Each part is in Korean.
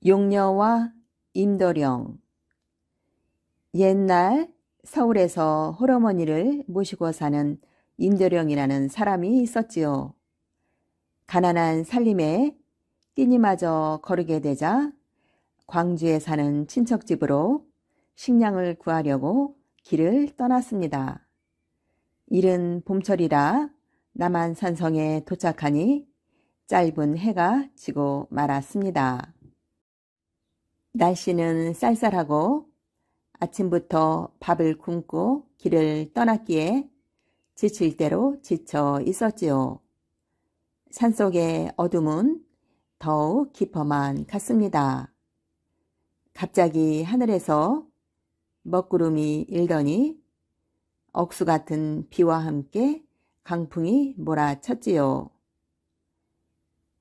용녀와 임도령. 옛날 서울에서 홀어머니를 모시고 사는 임도령이라는 사람이 있었지요. 가난한 살림에 끼니마저 거르게 되자 광주에 사는 친척 집으로 식량을 구하려고 길을 떠났습니다. 이른 봄철이라 남한산성에 도착하니 짧은 해가 지고 말았습니다. 날씨는 쌀쌀하고 아침부터 밥을 굶고 길을 떠났기에 지칠 대로 지쳐 있었지요. 산속의 어둠은 더욱 깊어만 갔습니다. 갑자기 하늘에서 먹구름이 일더니 억수 같은 비와 함께 강풍이 몰아쳤지요.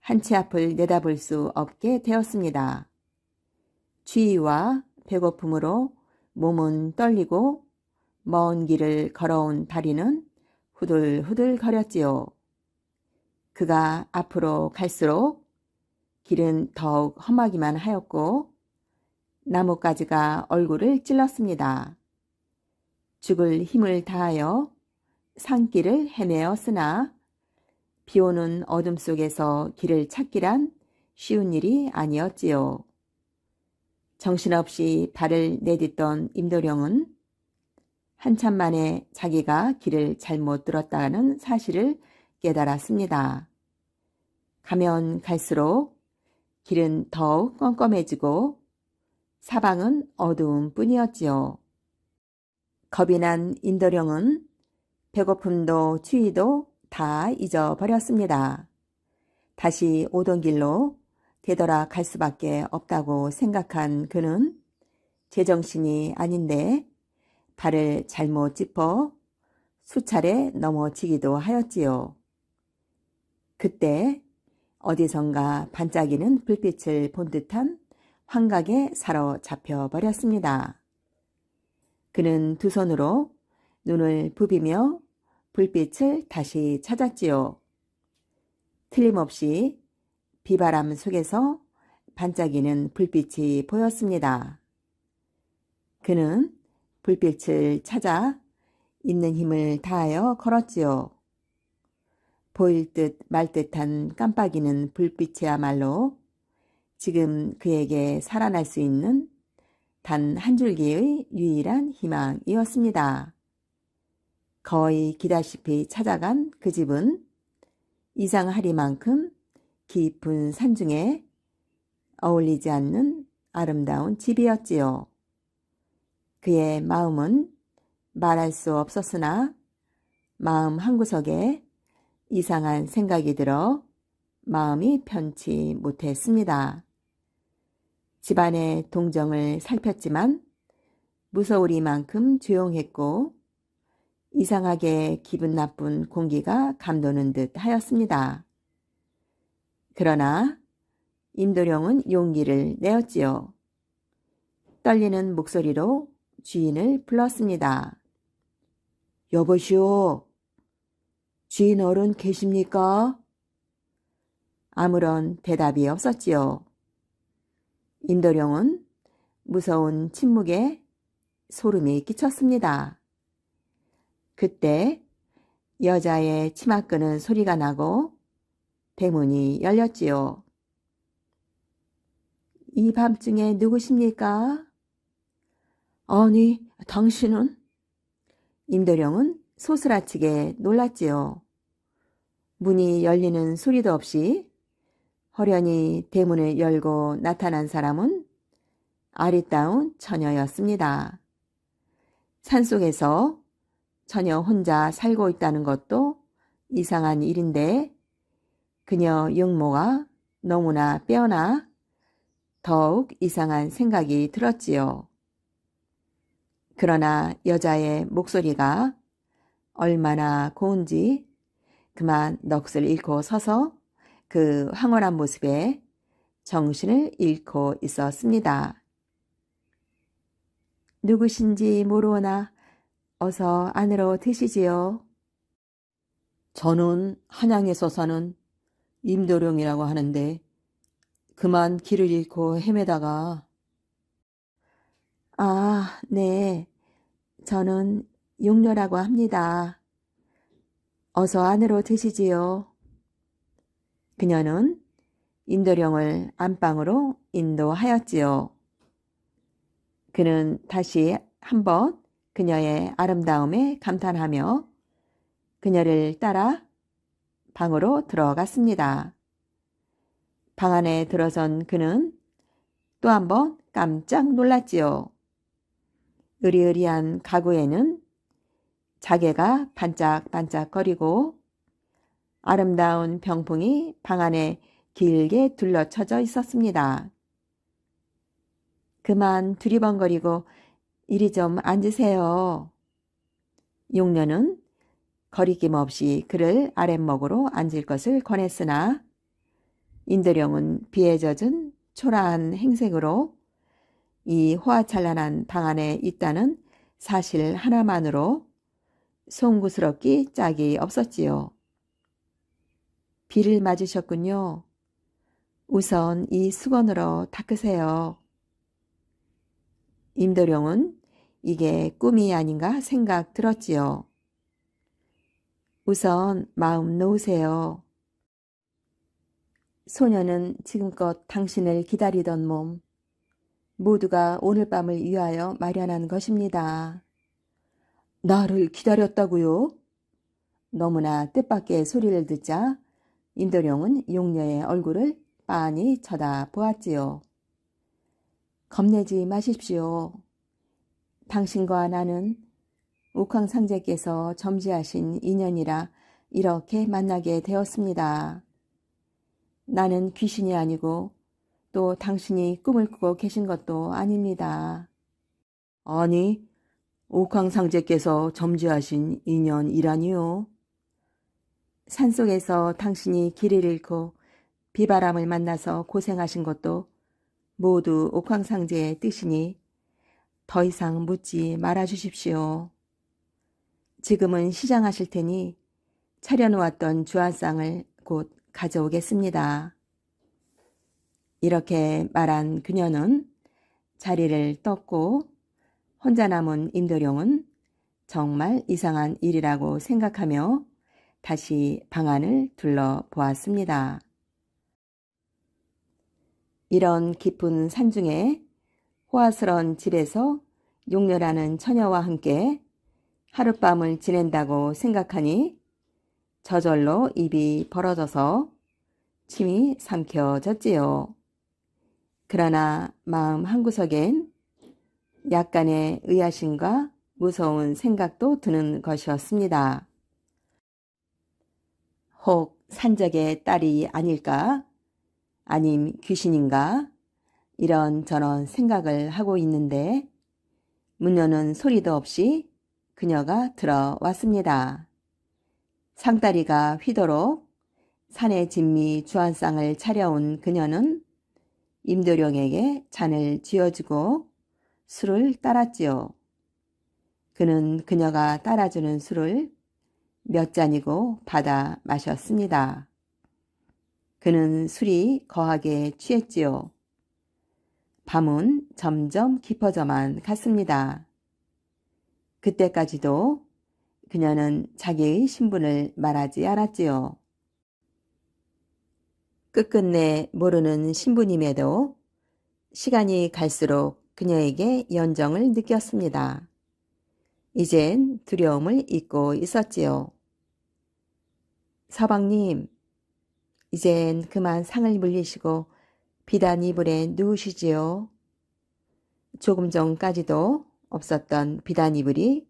한치 앞을 내다볼 수 없게 되었습니다. 추위와 배고픔으로 몸은 떨리고 먼 길을 걸어온 다리는 후들후들 거렸지요. 그가 앞으로 갈수록 길은 더욱 험하기만 하였고 나뭇가지가 얼굴을 찔렀습니다. 죽을 힘을 다하여 산길을 헤매었으나 비오는 어둠 속에서 길을 찾기란 쉬운 일이 아니었지요. 정신없이 발을 내딛던 임도령은 한참 만에 자기가 길을 잘못 들었다는 사실을 깨달았습니다. 가면 갈수록 길은 더욱 껌껌해지고 사방은 어두움 뿐이었지요. 겁이 난 임도령은 배고픔도 추위도 다 잊어버렸습니다. 다시 오던 길로 되돌아 갈 수밖에 없다고 생각한 그는 제정신이 아닌데 발을 잘못 짚어 수차례 넘어지기도 하였지요. 그때 어디선가 반짝이는 불빛을 본 듯한 환각에 사로잡혀 버렸습니다. 그는 두 손으로 눈을 부비며 불빛을 다시 찾았지요. 틀림없이 비바람 속에서 반짝이는 불빛이 보였습니다. 그는 불빛을 찾아 있는 힘을 다하여 걸었지요. 보일 듯 말 듯한 깜빡이는 불빛이야말로 지금 그에게 살아날 수 있는 단 한 줄기의 유일한 희망이었습니다. 거의 기다시피 찾아간 그 집은 이상하리만큼 깊은 산중에 어울리지 않는 아름다운 집이었지요. 그의 마음은 말할 수 없었으나 마음 한구석에 이상한 생각이 들어 마음이 편치 못했습니다. 집안의 동정을 살폈지만 무서우리만큼 조용했고 이상하게 기분 나쁜 공기가 감도는 듯 하였습니다. 그러나 임도령은 용기를 내었지요. 떨리는 목소리로 주인을 불렀습니다. 여보시오, 주인 어른 계십니까? 아무런 대답이 없었지요. 임도령은 무서운 침묵에 소름이 끼쳤습니다. 그때 여자의 치마 끄는 소리가 나고 대문이 열렸지요. 이 밤중에 누구십니까? 아니, 당신은? 임도령은 소스라치게 놀랐지요. 문이 열리는 소리도 없이 허련히 대문을 열고 나타난 사람은 아리따운 처녀였습니다. 산속에서 처녀 혼자 살고 있다는 것도 이상한 일인데 그녀 용모가 너무나 빼어나 더욱 이상한 생각이 들었지요. 그러나 여자의 목소리가 얼마나 고운지 그만 넋을 잃고 서서 그 황홀한 모습에 정신을 잃고 있었습니다. 누구신지 모르오나 어서 안으로 드시지요. 저는 한양에서 사는 임도룡이라고 하는데 그만 길을 잃고 헤매다가 아, 네. 저는 용녀라고 합니다. 어서 안으로 드시지요. 그녀는 임도룡을 안방으로 인도하였지요. 그는 다시 한번 그녀의 아름다움에 감탄하며 그녀를 따라 방으로 들어갔습니다. 방 안에 들어선 그는 또 한번 깜짝 놀랐지요. 으리으리한 가구에는 자개가 반짝반짝거리고 아름다운 병풍이 방 안에 길게 둘러쳐져 있었습니다. 그만 두리번거리고 이리 좀 앉으세요. 용녀는 거리낌 없이 그를 아랫목으로 앉을 것을 권했으나 임도룡은 비에 젖은 초라한 행색으로 이 호화찬란한 방 안에 있다는 사실 하나만으로 송구스럽기 짝이 없었지요. 비를 맞으셨군요. 우선 이 수건으로 닦으세요. 임도룡은 이게 꿈이 아닌가 생각 들었지요. 우선 마음 놓으세요. 소녀는 지금껏 당신을 기다리던 몸, 모두가 오늘 밤을 위하여 마련한 것입니다. 나를 기다렸다고요? 너무나 뜻밖의 소리를 듣자 임도룡은 용녀의 얼굴을 빤히 쳐다보았지요. 겁내지 마십시오. 당신과 나는 옥황상제께서 점지하신 인연이라 이렇게 만나게 되었습니다. 나는 귀신이 아니고 또 당신이 꿈을 꾸고 계신 것도 아닙니다. 아니, 옥황상제께서 점지하신 인연이라니요. 산속에서 당신이 길을 잃고 비바람을 만나서 고생하신 것도 모두 옥황상제의 뜻이니 더 이상 묻지 말아 주십시오. 지금은 시장하실 테니 차려놓았던 주안상을 곧 가져오겠습니다. 이렇게 말한 그녀는 자리를 떴고 혼자 남은 임도룡은 정말 이상한 일이라고 생각하며 다시 방 안을 둘러보았습니다. 이런 깊은 산중에 호화스러운 집에서 용녀라는 처녀와 함께 하룻밤을 지낸다고 생각하니 저절로 입이 벌어져서 침이 삼켜졌지요. 그러나 마음 한구석엔 약간의 의아심과 무서운 생각도 드는 것이었습니다. 혹 산적의 딸이 아닐까? 아님 귀신인가? 이런저런 생각을 하고 있는데 문 여는 소리도 없이 그녀가 들어왔습니다. 상다리가 휘도록 산의 진미 주안상을 차려온 그녀는 임도룡에게 잔을 쥐어주고 술을 따랐지요. 그는 그녀가 따라주는 술을 몇 잔이고 받아 마셨습니다. 그는 술이 거하게 취했지요. 밤은 점점 깊어져만 갔습니다. 그때까지도 그녀는 자기의 신분을 말하지 않았지요. 끝끝내 모르는 신분임에도 시간이 갈수록 그녀에게 연정을 느꼈습니다. 이젠 두려움을 잊고 있었지요. 서방님, 이젠 그만 상을 물리시고 비단 이불에 누우시지요. 조금 전까지도 없었던 비단 이불이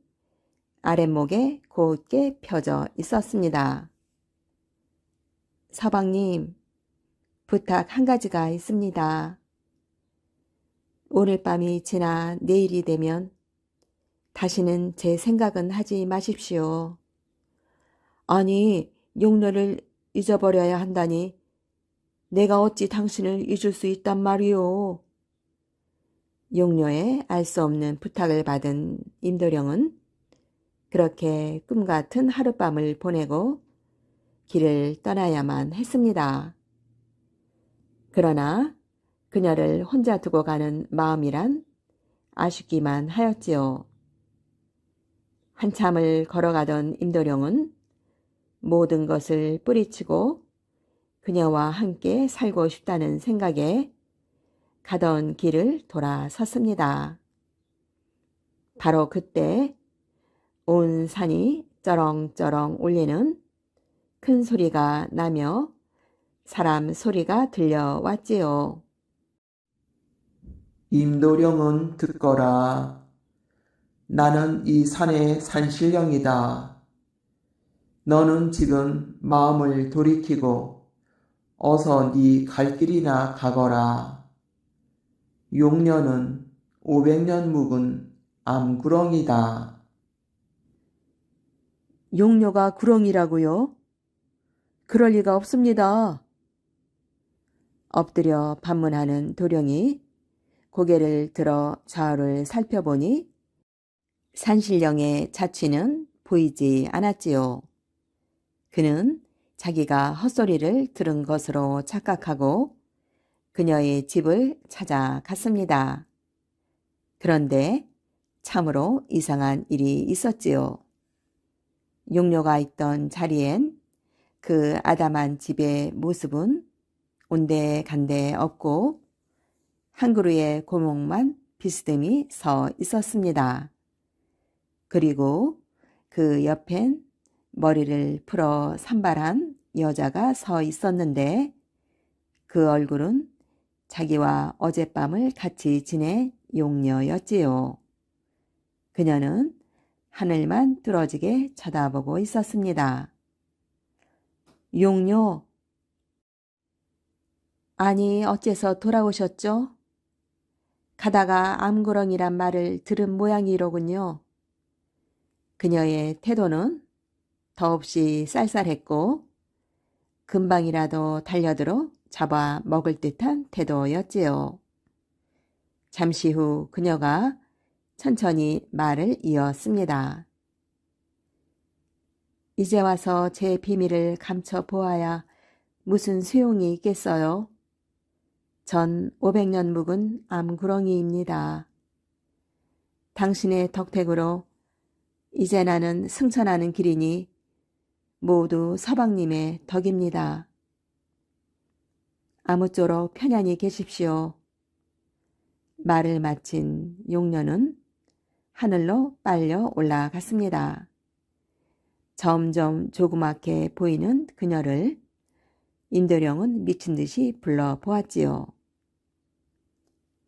아랫목에 곧게 펴져 있었습니다. 서방님, 부탁 한 가지가 있습니다. 오늘 밤이 지나 내일이 되면 다시는 제 생각은 하지 마십시오. 아니, 용녀를 잊어버려야 한다니 내가 어찌 당신을 잊을 수 있단 말이오. 용녀의 알 수 없는 부탁을 받은 임도룡은 그렇게 꿈같은 하룻밤을 보내고 길을 떠나야만 했습니다. 그러나 그녀를 혼자 두고 가는 마음이란 아쉽기만 하였지요. 한참을 걸어가던 임도령은 모든 것을 뿌리치고 그녀와 함께 살고 싶다는 생각에 가던 길을 돌아섰습니다. 바로 그때 온 산이 쩌렁쩌렁 울리는 큰 소리가 나며 사람 소리가 들려왔지요. 임도령은 듣거라. 나는 이 산의 산신령이다. 너는 지금 마음을 돌이키고 어서 네 갈 길이나 가거라. 용녀는 500년 묵은 암구렁이다. 용녀가 구렁이라고요? 그럴 리가 없습니다. 엎드려 반문하는 도령이 고개를 들어 좌우를 살펴보니 산신령의 자취는 보이지 않았지요. 그는 자기가 헛소리를 들은 것으로 착각하고 그녀의 집을 찾아갔습니다. 그런데 참으로 이상한 일이 있었지요. 용녀가 있던 자리엔 그 아담한 집의 모습은 온데간데 없고 한 그루의 고목만 비스듬히 서 있었습니다. 그리고 그 옆엔 머리를 풀어 산발한 여자가 서 있었는데 그 얼굴은 자기와 어젯밤을 같이 지낸 용녀였지요. 그녀는 하늘만 뚫어지게 쳐다보고 있었습니다. 용녀, 아니 어째서 돌아오셨죠? 가다가 암구렁이란 말을 들은 모양이로군요. 그녀의 태도는 더없이 쌀쌀했고 금방이라도 달려들어 잡아 먹을 듯한 태도였지요. 잠시 후 그녀가 천천히 말을 이었습니다. 이제 와서 제 비밀을 감춰보아야 무슨 소용이 있겠어요? 전 500년 묵은 암구렁이입니다. 당신의 덕택으로 이제 나는 승천하는 길이니 모두 서방님의 덕입니다. 아무쪼록 편안히 계십시오. 말을 마친 용녀는 하늘로 빨려 올라갔습니다. 점점 조그맣게 보이는 그녀를 임도령은 미친 듯이 불러보았지요.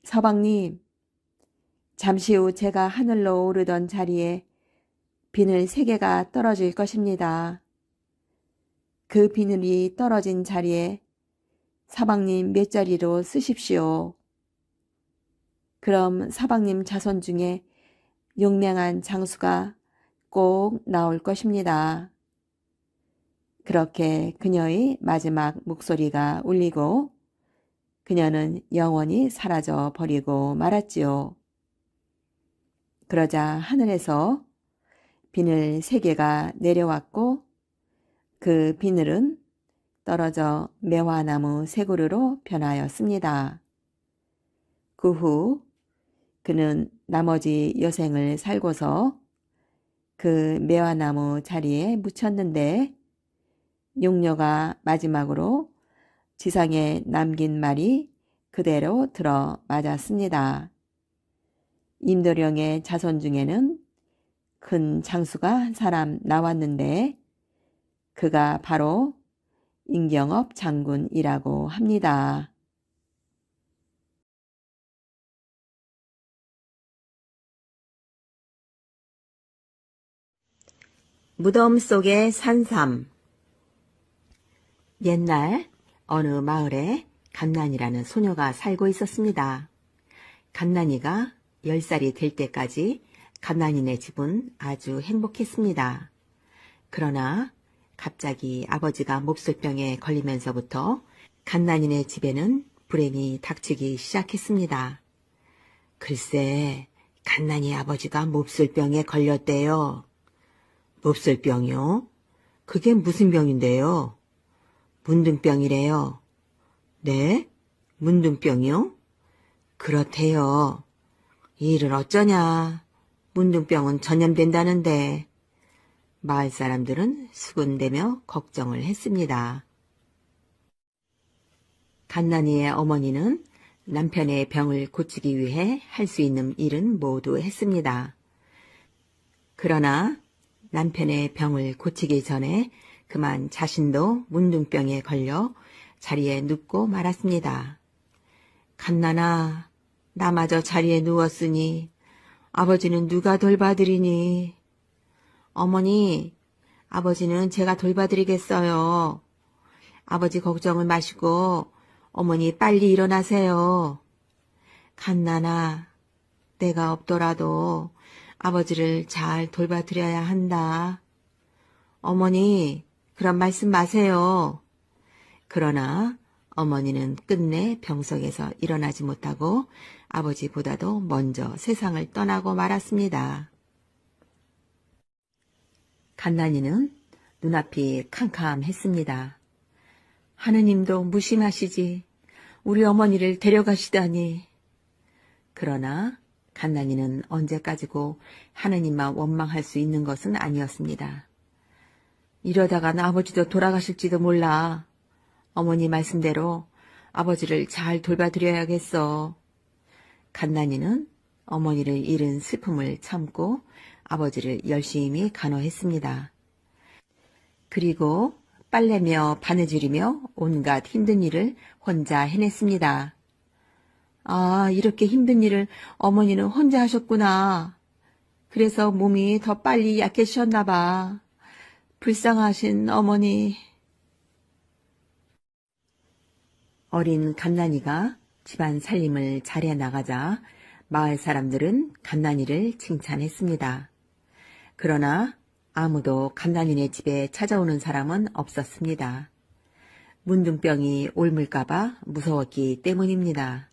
서방님, 잠시 후 제가 하늘로 오르던 자리에 비늘 3개가 떨어질 것입니다. 그 비늘이 떨어진 자리에 서방님 몇자리로 쓰십시오. 그럼 서방님 자손 중에 용맹한 장수가 꼭 나올 것입니다. 그렇게 그녀의 마지막 목소리가 울리고 그녀는 영원히 사라져 버리고 말았지요. 그러자 하늘에서 비늘 3개가 내려왔고 그 비늘은 떨어져 매화나무 3그루로 변하였습니다. 그 후 그는 나머지 여생을 살고서 그 매화나무 자리에 묻혔는데 용녀가 마지막으로 지상에 남긴 말이 그대로 들어맞았습니다. 임도령의 자손 중에는 큰 장수가 한 사람 나왔는데 그가 바로 임경업 장군이라고 합니다. 무덤 속의 산삼. 옛날 어느 마을에 간난이라는 소녀가 살고 있었습니다. 간난이가 10살이 될 때까지 간난이네 집은 아주 행복했습니다. 그러나 갑자기 아버지가 몹쓸병에 걸리면서부터 간난이네 집에는 불행이 닥치기 시작했습니다. 글쎄, 간난이 아버지가 몹쓸병에 걸렸대요. 몹쓸병이요? 그게 무슨 병인데요? 문둥병이래요. 네? 문둥병이요? 그렇대요. 이 일을 어쩌냐. 문둥병은 전염된다는데. 마을 사람들은 수군대며 걱정을 했습니다. 간난이의 어머니는 남편의 병을 고치기 위해 할 수 있는 일은 모두 했습니다. 그러나 남편의 병을 고치기 전에 그만 자신도 문둥병에 걸려 자리에 눕고 말았습니다. 간난아, 나마저 자리에 누웠으니 아버지는 누가 돌봐드리니? 어머니, 아버지는 제가 돌봐드리겠어요. 아버지 걱정을 마시고 어머니 빨리 일어나세요. 간난아, 내가 없더라도 아버지를 잘 돌봐드려야 한다. 어머니, 그런 말씀 마세요. 그러나 어머니는 끝내 병석에서 일어나지 못하고 아버지보다도 먼저 세상을 떠나고 말았습니다. 간난이는 눈앞이 캄캄했습니다. 하느님도 무심하시지 우리 어머니를 데려가시다니. 그러나 간난이는 언제까지고 하느님만 원망할 수 있는 것은 아니었습니다. 이러다간 아버지도 돌아가실지도 몰라. 어머니 말씀대로 아버지를 잘 돌봐드려야겠어. 간난이는 어머니를 잃은 슬픔을 참고 아버지를 열심히 간호했습니다. 그리고 빨래며 바느질이며 온갖 힘든 일을 혼자 해냈습니다. 아, 이렇게 힘든 일을 어머니는 혼자 하셨구나. 그래서 몸이 더 빨리 약해지셨나 봐. 불쌍하신 어머니. 어린 간난이가 집안 살림을 잘해 나가자 마을 사람들은 간난이를 칭찬했습니다. 그러나 아무도 간난이네 집에 찾아오는 사람은 없었습니다. 문둥병이 옮을까봐 무서웠기 때문입니다.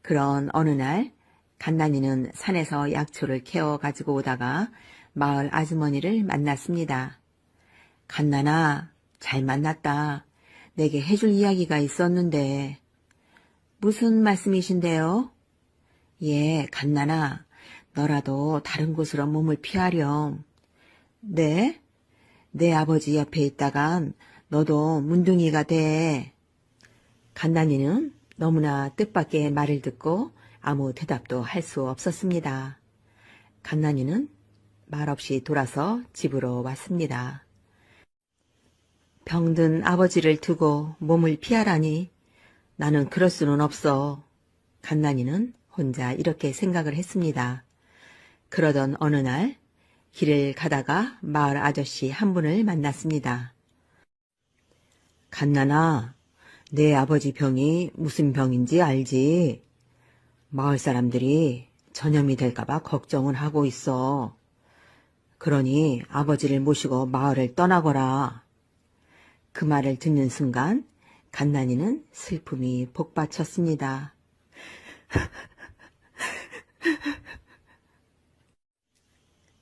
그런 어느 날 간난이는 산에서 약초를 캐어 가지고 오다가 마을 아주머니를 만났습니다. 간난아, 잘 만났다. 내게 해줄 이야기가 있었는데. 무슨 말씀이신데요? 예, 간난아, 너라도 다른 곳으로 몸을 피하렴. 네? 내 아버지 옆에 있다간 너도 문둥이가 돼. 간난이는 너무나 뜻밖의 말을 듣고 아무 대답도 할 수 없었습니다. 간난이는 말없이 돌아서 집으로 왔습니다. 병든 아버지를 두고 몸을 피하라니 나는 그럴 수는 없어. 간난이는 혼자 이렇게 생각을 했습니다. 그러던 어느 날 길을 가다가 마을 아저씨 한 분을 만났습니다. 간난아, 내 아버지 병이 무슨 병인지 알지? 마을 사람들이 전염이 될까봐 걱정을 하고 있어. 그러니 아버지를 모시고 마을을 떠나거라. 그 말을 듣는 순간 간난이는 슬픔이 복받쳤습니다.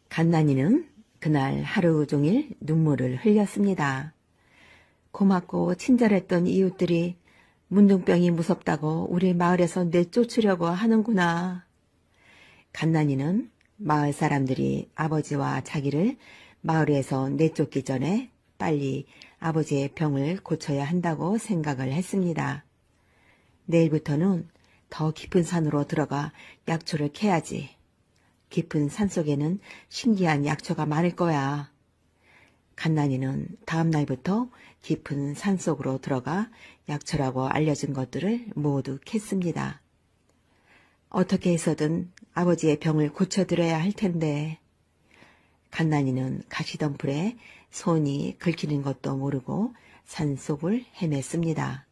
간난이는 그날 하루 종일 눈물을 흘렸습니다. 고맙고 친절했던 이웃들이 문둥병이 무섭다고 우리 마을에서 내쫓으려고 하는구나. 간난이는 마을 사람들이 아버지와 자기를 마을에서 내쫓기 전에 빨리 아버지의 병을 고쳐야 한다고 생각을 했습니다. 내일부터는 더 깊은 산으로 들어가 약초를 캐야지. 깊은 산속에는 신기한 약초가 많을 거야. 간난이는 다음 날부터 깊은 산속으로 들어가 약초라고 알려진 것들을 모두 캤습니다. 어떻게 해서든 아버지의 병을 고쳐드려야 할 텐데. 간난이는 가시덤불에 손이 긁히는 것도 모르고 산속을 헤맸습니다.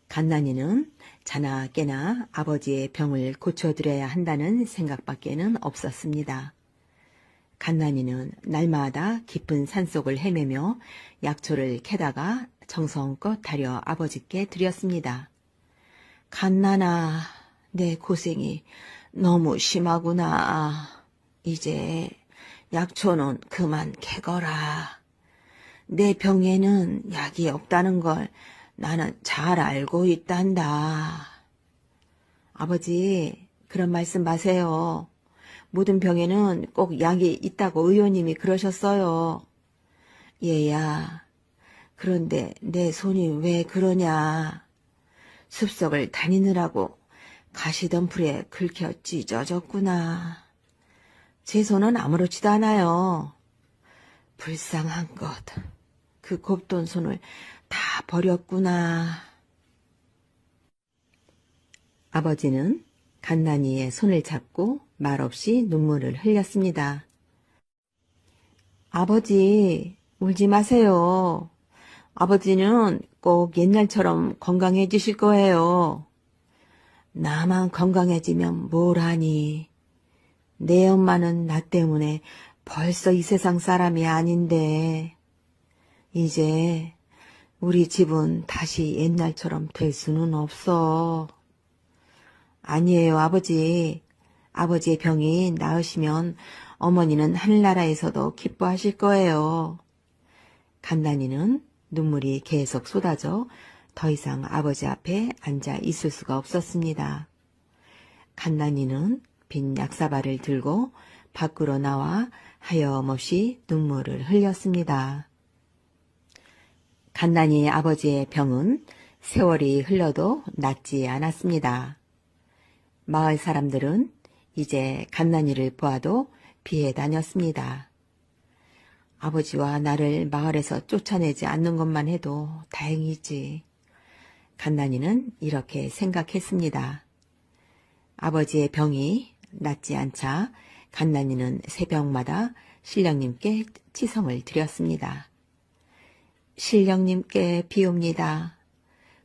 간난이는 자나 깨나 아버지의 병을 고쳐드려야 한다는 생각밖에는 없었습니다. 간난이는 날마다 깊은 산속을 헤매며 약초를 캐다가 정성껏 다려 아버지께 드렸습니다. 간난아, 내 고생이 너무 심하구나. 이제 약초는 그만 캐거라. 내 병에는 약이 없다는 걸 나는 잘 알고 있단다. 아버지, 그런 말씀 마세요. 모든 병에는 꼭 약이 있다고 의원님이 그러셨어요. 얘야, 그런데 내 손이 왜 그러냐. 숲속을 다니느라고 가시덤불에 긁혀 찢어졌구나. 제 손은 아무렇지도 않아요. 불쌍한 것. 그 곱돈 손을 다 버렸구나. 아버지는 간난이의 손을 잡고 말없이 눈물을 흘렸습니다. 아버지, 울지 마세요. 아버지는 꼭 옛날처럼 건강해지실 거예요. 나만 건강해지면 뭘 하니. 내 엄마는 나 때문에 벌써 이 세상 사람이 아닌데. 이제 우리 집은 다시 옛날처럼 될 수는 없어. 아니에요, 아버지. 아버지의 병이 나으시면 어머니는 하늘나라에서도 기뻐하실 거예요. 간난이는 눈물이 계속 쏟아져 더 이상 아버지 앞에 앉아 있을 수가 없었습니다. 간난이는 빈 약사발을 들고 밖으로 나와 하염없이 눈물을 흘렸습니다. 간난이의 아버지의 병은 세월이 흘러도 낫지 않았습니다. 마을 사람들은 이제 간난이를 보아도 피해 다녔습니다. 아버지와 나를 마을에서 쫓아내지 않는 것만 해도 다행이지. 간난이는 이렇게 생각했습니다. 아버지의 병이 낫지 않자 간난이는 새벽마다 신령님께 치성을 드렸습니다. 신령님께 비옵니다.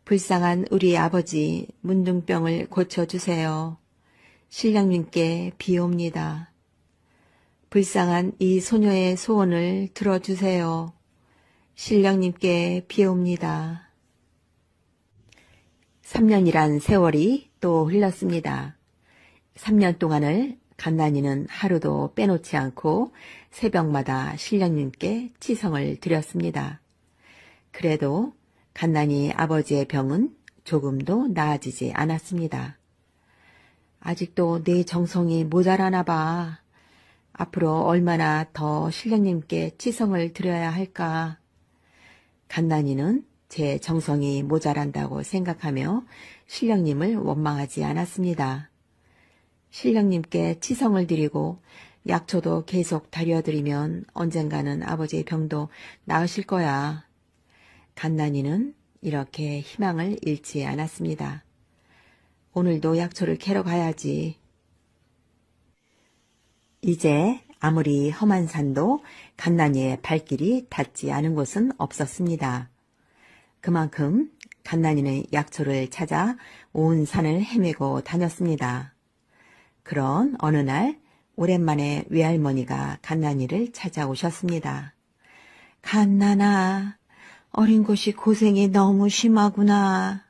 불쌍한 우리 아버지 문둥병을 고쳐주세요. 신령님께 비옵니다. 불쌍한 이 소녀의 소원을 들어주세요. 신령님께 비옵니다. 3년이란 세월이 또 흘렀습니다. 3년 동안을 간난이는 하루도 빼놓지 않고 새벽마다 신령님께 치성을 드렸습니다. 그래도 간난이 아버지의 병은 조금도 나아지지 않았습니다. 아직도 내 정성이 모자라나 봐. 앞으로 얼마나 더 신령님께 치성을 드려야 할까. 간난이는 제 정성이 모자란다고 생각하며 신령님을 원망하지 않았습니다. 신령님께 치성을 드리고 약초도 계속 다려드리면 언젠가는 아버지의 병도 나으실 거야. 간난이는 이렇게 희망을 잃지 않았습니다. 오늘도 약초를 캐러 가야지. 이제 아무리 험한 산도 간난이의 발길이 닿지 않은 곳은 없었습니다. 그만큼 간난이는 약초를 찾아 온 산을 헤매고 다녔습니다. 그런 어느 날 오랜만에 외할머니가 간난이를 찾아오셨습니다. 간난아, 어린 곳이 고생이 너무 심하구나.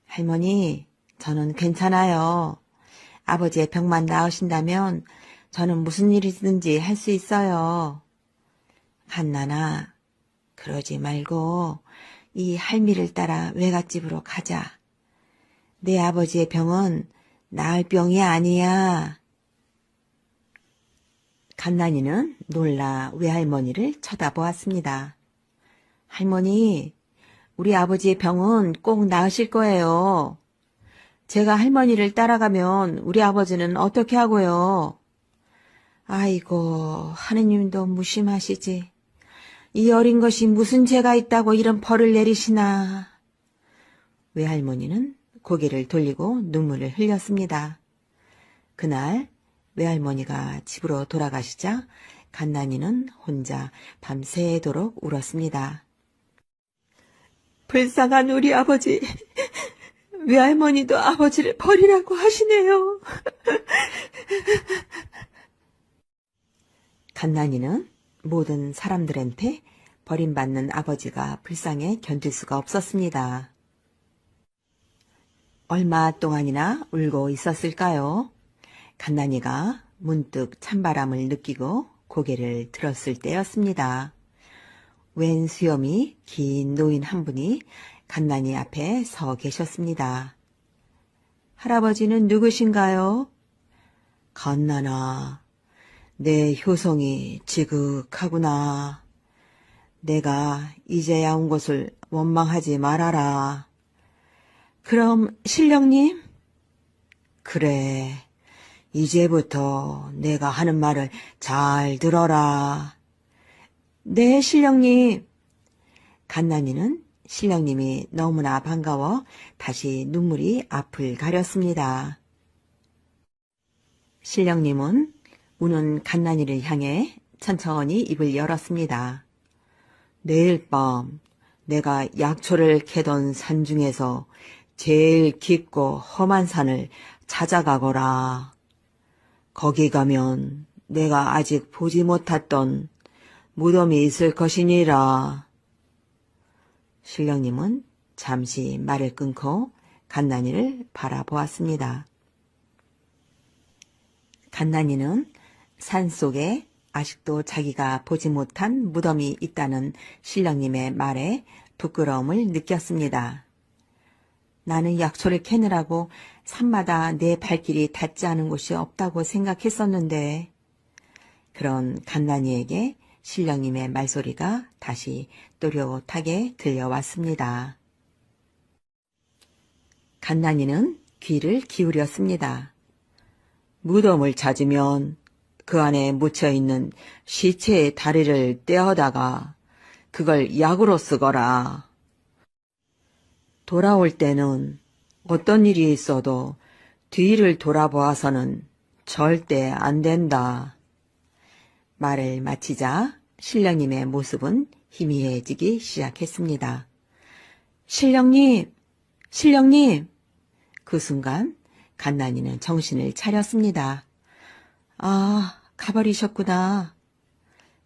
할머니, 저는 괜찮아요. 아버지의 병만 나으신다면 저는 무슨 일이든지 할 수 있어요. 간난아, 그러지 말고 이 할미를 따라 외갓집으로 가자. 내 아버지의 병은 나을 병이 아니야. 간난이는 놀라 외할머니를 쳐다보았습니다. 할머니, 우리 아버지의 병은 꼭 나으실 거예요. 제가 할머니를 따라가면 우리 아버지는 어떻게 하고요? 아이고, 하느님도 무심하시지. 이 어린 것이 무슨 죄가 있다고 이런 벌을 내리시나. 외할머니는 고개를 돌리고 눈물을 흘렸습니다. 그날 외할머니가 집으로 돌아가시자 간난이는 혼자 밤새도록 울었습니다. 불쌍한 우리 아버지, 외할머니도 아버지를 버리라고 하시네요. 간난이는 모든 사람들한테 버림받는 아버지가 불쌍해 견딜 수가 없었습니다. 얼마 동안이나 울고 있었을까요? 간난이가 문득 찬바람을 느끼고 고개를 들었을 때였습니다. 웬 수염이 긴 노인 한 분이 간난이 앞에 서 계셨습니다. 할아버지는 누구신가요? 간난아, 내 효성이 지극하구나. 내가 이제야 온 것을 원망하지 말아라. 그럼 신령님? 그래, 이제부터 내가 하는 말을 잘 들어라. 네, 신령님. 간난이는 신령님이 너무나 반가워 다시 눈물이 앞을 가렸습니다. 신령님은 우는 간난이를 향해 천천히 입을 열었습니다. 내일 밤 내가 약초를 캐던 산 중에서 제일 깊고 험한 산을 찾아가거라. 거기 가면 내가 아직 보지 못했던 무덤이 있을 것이니라. 신령님은 잠시 말을 끊고 간난이를 바라보았습니다. 간난이는 산속에 아직도 자기가 보지 못한 무덤이 있다는 신령님의 말에 부끄러움을 느꼈습니다. 나는 약초를 캐느라고 산마다 내 발길이 닿지 않은 곳이 없다고 생각했었는데, 그런 간난이에게 신령님의 말소리가 다시 또렷하게 들려왔습니다. 간난이는 귀를 기울였습니다. 무덤을 찾으면 그 안에 묻혀있는 시체의 다리를 떼어다가 그걸 약으로 쓰거라. 돌아올 때는 어떤 일이 있어도 뒤를 돌아보아서는 절대 안 된다. 말을 마치자 신령님의 모습은 희미해지기 시작했습니다. 신령님! 신령님! 그 순간 간난이는 정신을 차렸습니다. 아, 가버리셨구나.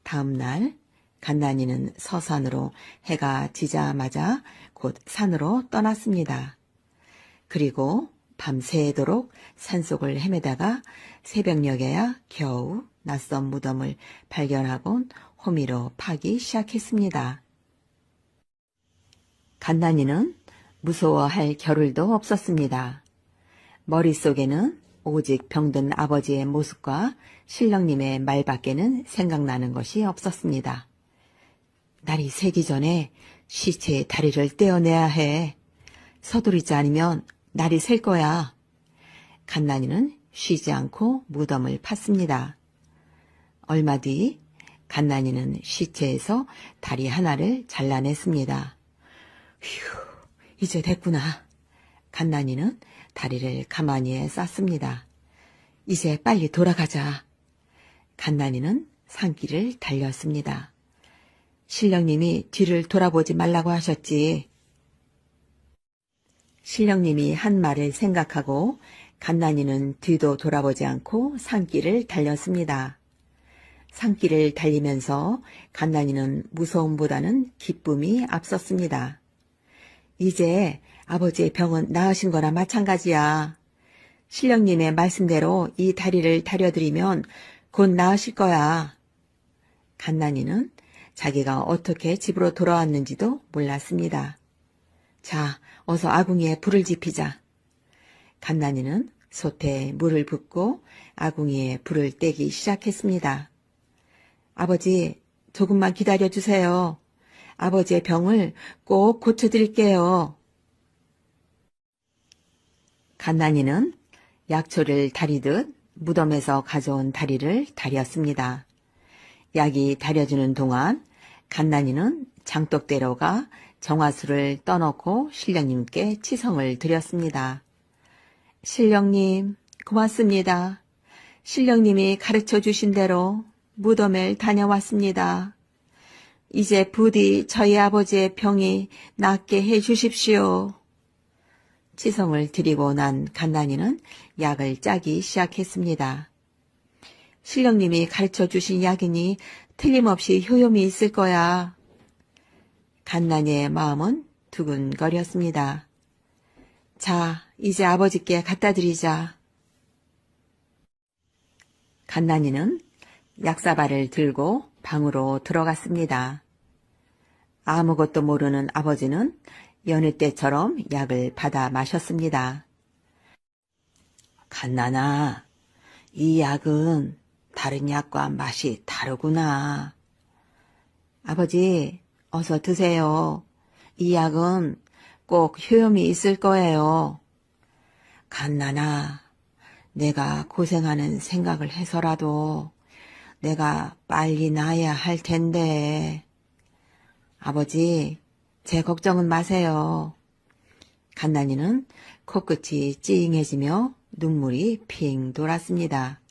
다음 날 간난이는 서산으로 해가 지자마자 곧 산으로 떠났습니다. 그리고 밤새도록 산속을 헤매다가 새벽녘에야 겨우 낯선 무덤을 발견하곤 호미로 파기 시작했습니다. 간난이는 무서워할 겨를도 없었습니다. 머릿속에는 오직 병든 아버지의 모습과 신령님의 말밖에는 생각나는 것이 없었습니다. 날이 새기 전에 시체의 다리를 떼어내야 해. 서두르지 않으면 날이 셀 거야. 간난이는 쉬지 않고 무덤을 팠습니다. 얼마 뒤 간난이는 시체에서 다리 하나를 잘라냈습니다. 휴, 이제 됐구나. 간난이는 다리를 가마니에 쌌습니다. 이제 빨리 돌아가자. 간난이는 산길을 달렸습니다. 신령님이 뒤를 돌아보지 말라고 하셨지. 신령님이 한 말을 생각하고 간난이는 뒤도 돌아보지 않고 산길을 달렸습니다. 산길을 달리면서 간난이는 무서움보다는 기쁨이 앞섰습니다. 이제 아버지의 병은 나으신 거나 마찬가지야. 신령님의 말씀대로 이 다리를 다려드리면 곧 나으실 거야. 간난이는 자기가 어떻게 집으로 돌아왔는지도 몰랐습니다. 자, 어서 아궁이에 불을 지피자. 간난이는 솥에 물을 붓고 아궁이에 불을 떼기 시작했습니다. 아버지, 조금만 기다려주세요. 아버지의 병을 꼭 고쳐드릴게요. 간난이는 약초를 다리듯 무덤에서 가져온 다리를 다렸습니다. 약이 다려주는 동안 간난이는 장독대로 가 정화수를 떠놓고 신령님께 치성을 드렸습니다. 신령님, 고맙습니다. 신령님이 가르쳐 주신 대로 무덤을 다녀왔습니다. 이제 부디 저희 아버지의 병이 낫게 해 주십시오. 치성을 드리고 난 간난이는 약을 짜기 시작했습니다. 신령님이 가르쳐 주신 약이니 틀림없이 효용이 있을 거야. 간난이의 마음은 두근거렸습니다. 자, 이제 아버지께 갖다 드리자. 간난이는 약사발을 들고 방으로 들어갔습니다. 아무것도 모르는 아버지는 여느 때처럼 약을 받아 마셨습니다. 갓난아, 이 약은 다른 약과 맛이 다르구나. 아버지, 어서 드세요. 이 약은 꼭 효용이 있을 거예요. 갓난아, 내가 고생하는 생각을 해서라도 내가 빨리 나아야 할 텐데. 아버지, 제 걱정은 마세요. 갓난이는 코끝이 찡해지며 눈물이 핑 돌았습니다.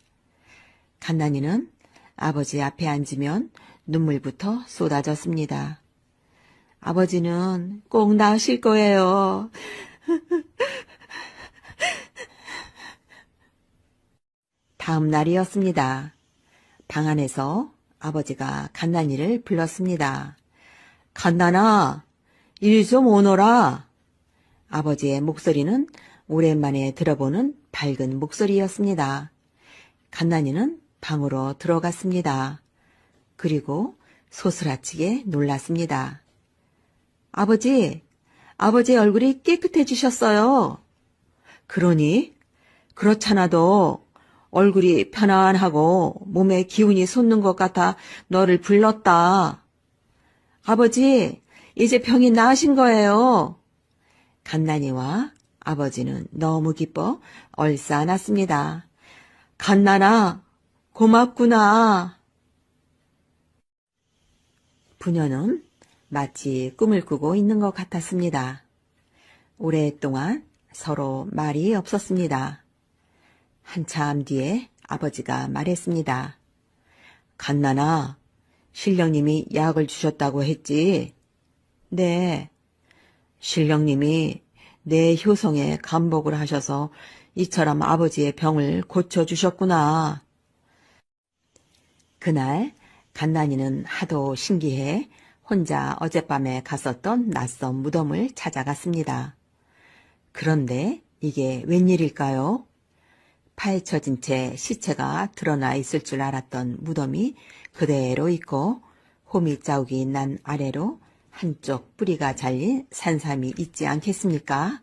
갓난이는 아버지 앞에 앉으면 눈물부터 쏟아졌습니다. 아버지는 꼭 나으실 거예요. 다음 날이었습니다. 방 안에서 아버지가 갓난이를 불렀습니다. 갓난아, 일 좀 오너라. 아버지의 목소리는 오랜만에 들어보는 밝은 목소리였습니다. 갓난이는 방으로 들어갔습니다. 그리고 소스라치게 놀랐습니다. 아버지 얼굴이 깨끗해지셨어요. 그러니? 그렇잖아도 얼굴이 편안하고 몸에 기운이 솟는 것 같아 너를 불렀다. 아버지, 이제 병이 나으신 거예요. 갓난이와 아버지는 너무 기뻐 얼싸안았습니다. 갓난아, 고맙구나. 부녀는 마치 꿈을 꾸고 있는 것 같았습니다. 오랫동안 서로 말이 없었습니다. 한참 뒤에 아버지가 말했습니다. 갓난아, 신령님이 약을 주셨다고 했지? 네, 신령님이 내 효성에 감복을 하셔서 이처럼 아버지의 병을 고쳐주셨구나. 그날 갓난이는 하도 신기해 혼자 어젯밤에 갔었던 낯선 무덤을 찾아갔습니다. 그런데 이게 웬일일까요? 파헤쳐진 채 시체가 드러나 있을 줄 알았던 무덤이 그대로 있고 호미자국이 난 아래로 한쪽 뿌리가 잘린 산삼이 있지 않겠습니까?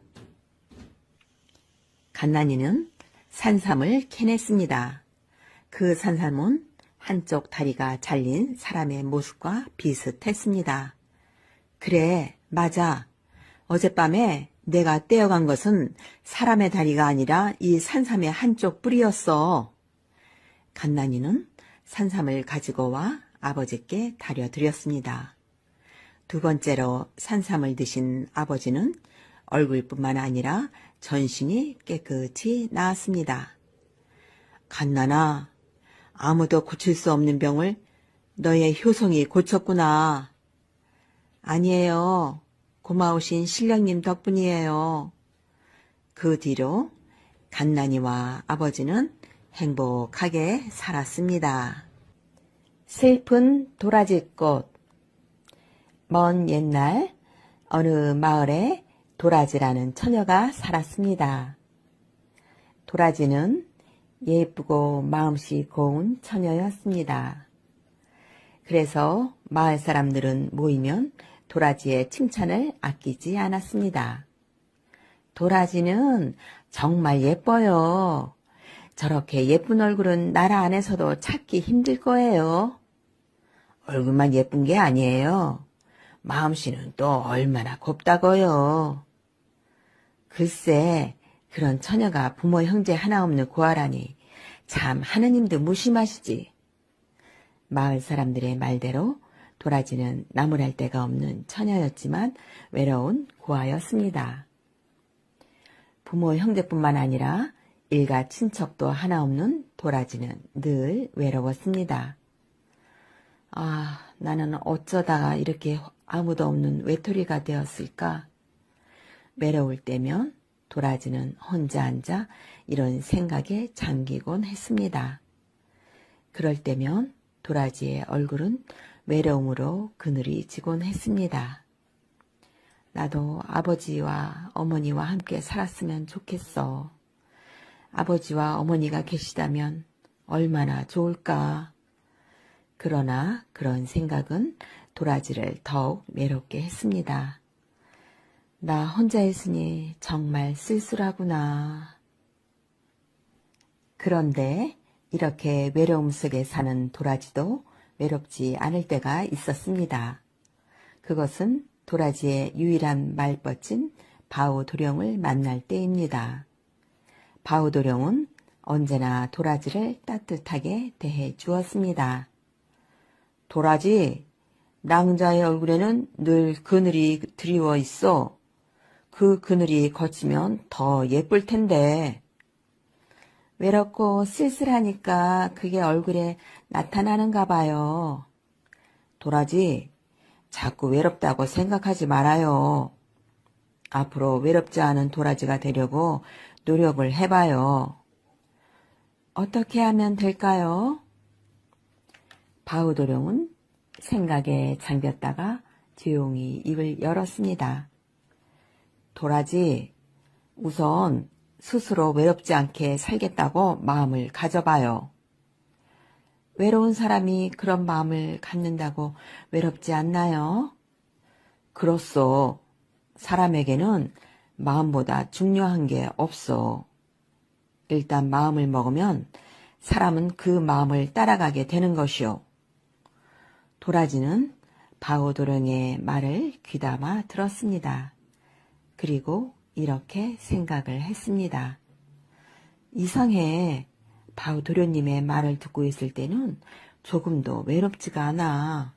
갓난이는 산삼을 캐냈습니다. 그 산삼은 한쪽 다리가 잘린 사람의 모습과 비슷했습니다. 그래, 맞아. 어젯밤에 내가 떼어간 것은 사람의 다리가 아니라 이 산삼의 한쪽 뿌리였어. 갓난이는 산삼을 가지고 와 아버지께 다려드렸습니다. 두 번째로 산삼을 드신 아버지는 얼굴뿐만 아니라 전신이 깨끗이 나았습니다. 갓난아, 아무도 고칠 수 없는 병을 너의 효성이 고쳤구나. 아니에요. 고마우신 신령님 덕분이에요. 그 뒤로 갓난이와 아버지는 행복하게 살았습니다. 슬픈 도라지꽃. 먼 옛날 어느 마을에 도라지라는 처녀가 살았습니다. 도라지는 예쁘고 마음씨 고운 처녀였습니다. 그래서 마을 사람들은 모이면 도라지의 칭찬을 아끼지 않았습니다. 도라지는 정말 예뻐요. 저렇게 예쁜 얼굴은 나라 안에서도 찾기 힘들 거예요. 얼굴만 예쁜 게 아니에요. 마음씨는 또 얼마나 곱다고요. 글쎄, 그런 처녀가 부모 형제 하나 없는 고아라니 참 하느님도 무심하시지. 마을 사람들의 말대로 도라지는 나무랄 데가 없는 처녀였지만 외로운 고아였습니다. 부모 형제뿐만 아니라 일가 친척도 하나 없는 도라지는 늘 외로웠습니다. 아, 나는 어쩌다가 이렇게 아무도 없는 외톨이가 되었을까? 외로울 때면 도라지는 혼자 앉아 이런 생각에 잠기곤 했습니다. 그럴 때면 도라지의 얼굴은 외로움으로 그늘이 지곤 했습니다. 나도 아버지와 어머니와 함께 살았으면 좋겠어. 아버지와 어머니가 계시다면 얼마나 좋을까. 그러나 그런 생각은 도라지를 더욱 외롭게 했습니다. 나 혼자 있으니 정말 쓸쓸하구나. 그런데 이렇게 외로움 속에 사는 도라지도 외롭지 않을 때가 있었습니다. 그것은 도라지의 유일한 말벗인 바우도령을 만날 때입니다. 바우도령은 언제나 도라지를 따뜻하게 대해 주었습니다. 도라지, 낭자의 얼굴에는 늘 그늘이 드리워 있어. 그 그늘이 거치면 더 예쁠 텐데. 외롭고 쓸쓸하니까 그게 얼굴에 나타나는가 봐요. 도라지, 자꾸 외롭다고 생각하지 말아요. 앞으로 외롭지 않은 도라지가 되려고 노력을 해봐요. 어떻게 하면 될까요? 바우도령은 생각에 잠겼다가 조용히 입을 열었습니다. 도라지, 우선 스스로 외롭지 않게 살겠다고 마음을 가져봐요. 외로운 사람이 그런 마음을 갖는다고 외롭지 않나요? 그렇소. 사람에게는 마음보다 중요한 게 없어. 일단 마음을 먹으면 사람은 그 마음을 따라가게 되는 것이오. 도라지는 바우도령의 말을 귀담아 들었습니다. 그리고 이렇게 생각을 했습니다. 이상해. 바우도령님의 말을 듣고 있을 때는 조금도 외롭지가 않아.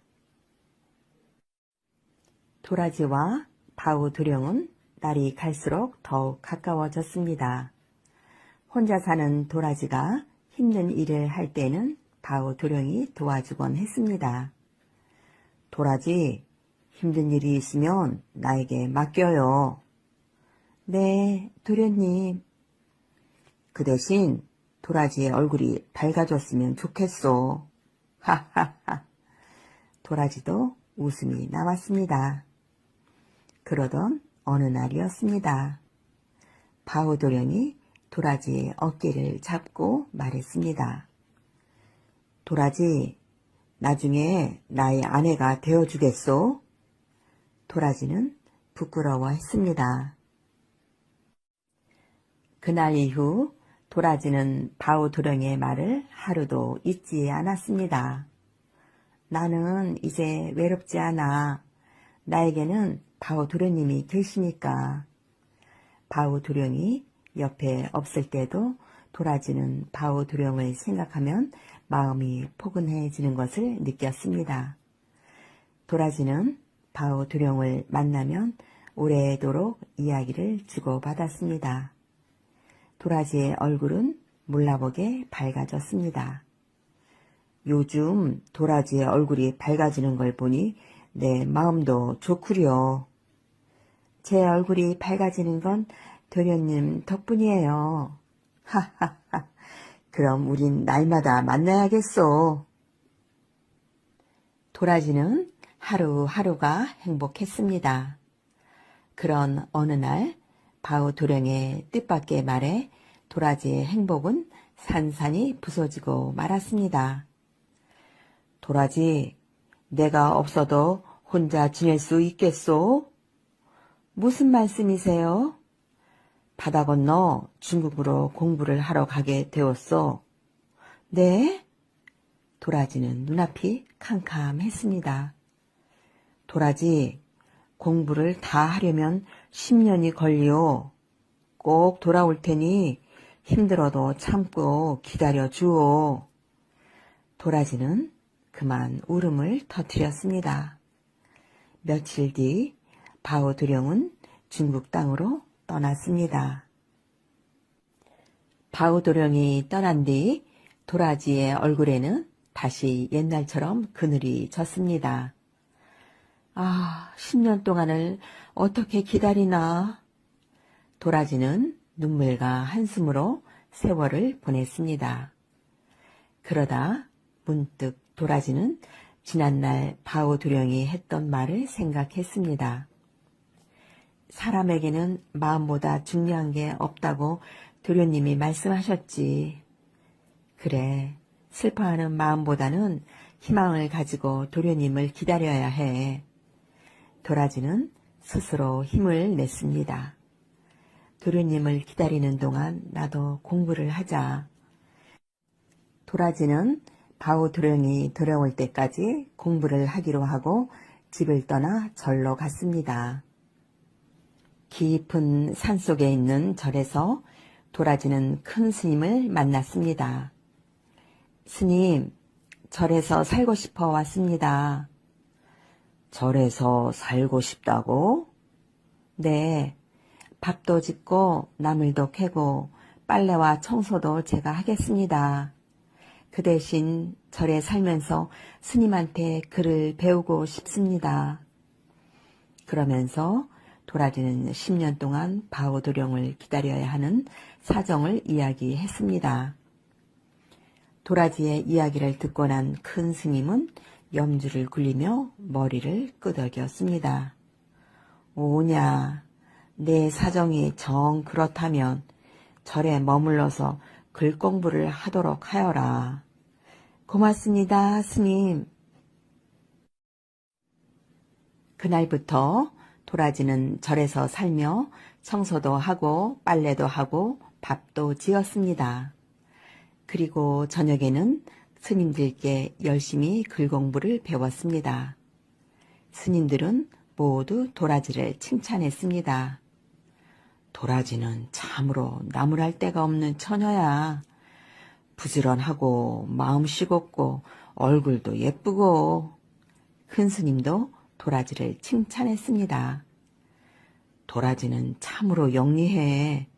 도라지와 바우도령은 날이 갈수록 더욱 가까워졌습니다. 혼자 사는 도라지가 힘든 일을 할 때는 바우도령이 도와주곤 했습니다. 도라지, 힘든 일이 있으면 나에게 맡겨요. 네, 도련님. 그 대신 도라지의 얼굴이 밝아졌으면 좋겠소. 하하하. 도라지도 웃음이 나왔습니다. 그러던 어느 날이었습니다. 바우도령이 도라지의 어깨를 잡고 말했습니다. 도라지, 나중에 나의 아내가 되어주겠소? 도라지는 부끄러워했습니다. 그날 이후 도라지는 바우도령의 말을 하루도 잊지 않았습니다. 나는 이제 외롭지 않아. 나에게는 바우도령님이 계시니까. 바우도령이 옆에 없을 때도 도라지는 바우도령을 생각하면 마음이 포근해지는 것을 느꼈습니다. 도라지는 바우도령을 만나면 오래도록 이야기를 주고받았습니다. 도라지의 얼굴은 몰라보게 밝아졌습니다. 요즘 도라지의 얼굴이 밝아지는 걸 보니 내 마음도 좋구려. 제 얼굴이 밝아지는 건 도련님 덕분이에요. 하하하. 그럼 우린 날마다 만나야겠소. 도라지는 하루하루가 행복했습니다. 그런 어느 날 바우도령의 뜻밖의 말에 도라지의 행복은 산산이 부서지고 말았습니다. 도라지, 내가 없어도 혼자 지낼 수 있겠소? 무슨 말씀이세요? 바다 건너 중국으로 공부를 하러 가게 되었소. 네? 도라지는 눈앞이 캄캄했습니다. 도라지, 공부를 다 하려면 10년이 걸려. 꼭 돌아올 테니 힘들어도 참고 기다려 주오. 도라지는 그만 울음을 터뜨렸습니다. 며칠 뒤 바우도령은 중국 땅으로 떠났습니다. 바우도령이 떠난 뒤 도라지의 얼굴에는 다시 옛날처럼 그늘이 졌습니다. 아, 10년 동안을 어떻게 기다리나. 도라지는 눈물과 한숨으로 세월을 보냈습니다. 그러다 문득 도라지는 지난날 바우도령이 했던 말을 생각했습니다. 사람에게는 마음보다 중요한 게 없다고 도련님이 말씀하셨지. 그래, 슬퍼하는 마음보다는 희망을 가지고 도련님을 기다려야 해. 도라지는 스스로 힘을 냈습니다. 도련님을 기다리는 동안 나도 공부를 하자. 도라지는 바우 도령이 돌아올 때까지 공부를 하기로 하고 집을 떠나 절로 갔습니다. 깊은 산속에 있는 절에서 도라지는 큰 스님을 만났습니다. 스님, 절에서 살고 싶어 왔습니다. 절에서 살고 싶다고? 네, 밥도 짓고 나물도 캐고 빨래와 청소도 제가 하겠습니다. 그 대신 절에 살면서 스님한테 글을 배우고 싶습니다. 그러면서 도라지는 10년 동안 바오 도령을 기다려야 하는 사정을 이야기했습니다. 도라지의 이야기를 듣고 난 큰 스님은 염주를 굴리며 머리를 끄덕였습니다. 오냐, 내 사정이 정 그렇다면 절에 머물러서 글 공부를 하도록 하여라. 고맙습니다, 스님. 그날부터 도라지는 절에서 살며 청소도 하고 빨래도 하고 밥도 지었습니다. 그리고 저녁에는 스님들께 열심히 글 공부를 배웠습니다. 스님들은 모두 도라지를 칭찬했습니다. 도라지는 참으로 나무랄 데가 없는 처녀야. 부지런하고 마음씨 곱고 얼굴도 예쁘고. 큰 스님도 도라지를 칭찬했습니다. 도라지는 참으로 영리해.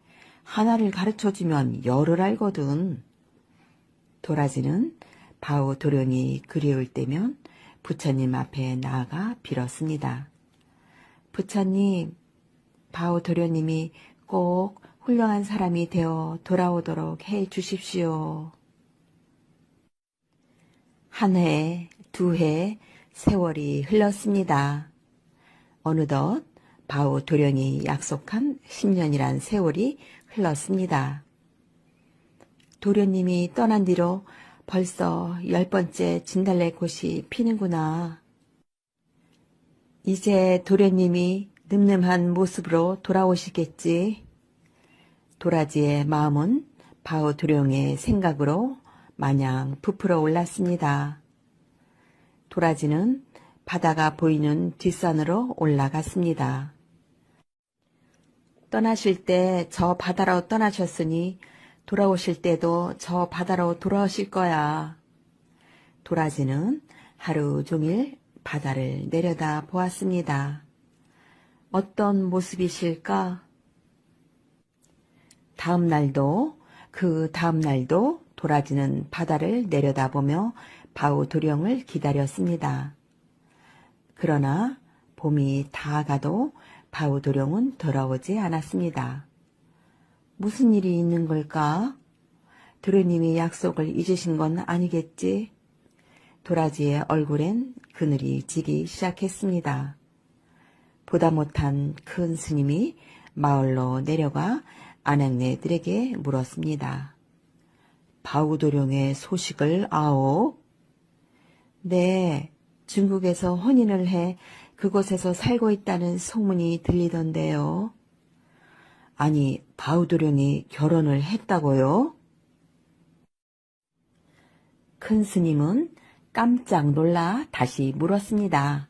하나를 가르쳐주면 열을 알거든. 도라지는 바우 도령이 그리울 때면 부처님 앞에 나아가 빌었습니다. 부처님, 바우 도련님이 꼭 훌륭한 사람이 되어 돌아오도록 해 주십시오. 한 해, 두 해, 세월이 흘렀습니다. 어느덧 바우 도령이 약속한 10년이란 세월이 흘렀습니다. 도련님이 떠난 뒤로 벌써 10번째 진달래꽃이 피는구나. 이제 도련님이 늠름한 모습으로 돌아오시겠지. 도라지의 마음은 바우 도령의 생각으로 마냥 부풀어 올랐습니다. 도라지는 바다가 보이는 뒷산으로 올라갔습니다. 떠나실 때 저 바다로 떠나셨으니 돌아오실 때도 저 바다로 돌아오실 거야. 도라지는 하루 종일 바다를 내려다 보았습니다. 어떤 모습이실까? 다음 날도 그 다음 날도 도라지는 바다를 내려다보며 바우 도령을 기다렸습니다. 그러나 봄이 다 가도 바우 도령은 돌아오지 않았습니다. 무슨 일이 있는 걸까? 도련님이 약속을 잊으신 건 아니겠지? 도라지의 얼굴엔 그늘이 지기 시작했습니다. 보다 못한 큰 스님이 마을로 내려가 안악내들에게 물었습니다. 바우 도령의 소식을 아오? 네, 중국에서 혼인을 해 그곳에서 살고 있다는 소문이 들리던데요. 아니, 바우 도령이 결혼을 했다고요? 큰 스님은 깜짝 놀라 다시 물었습니다.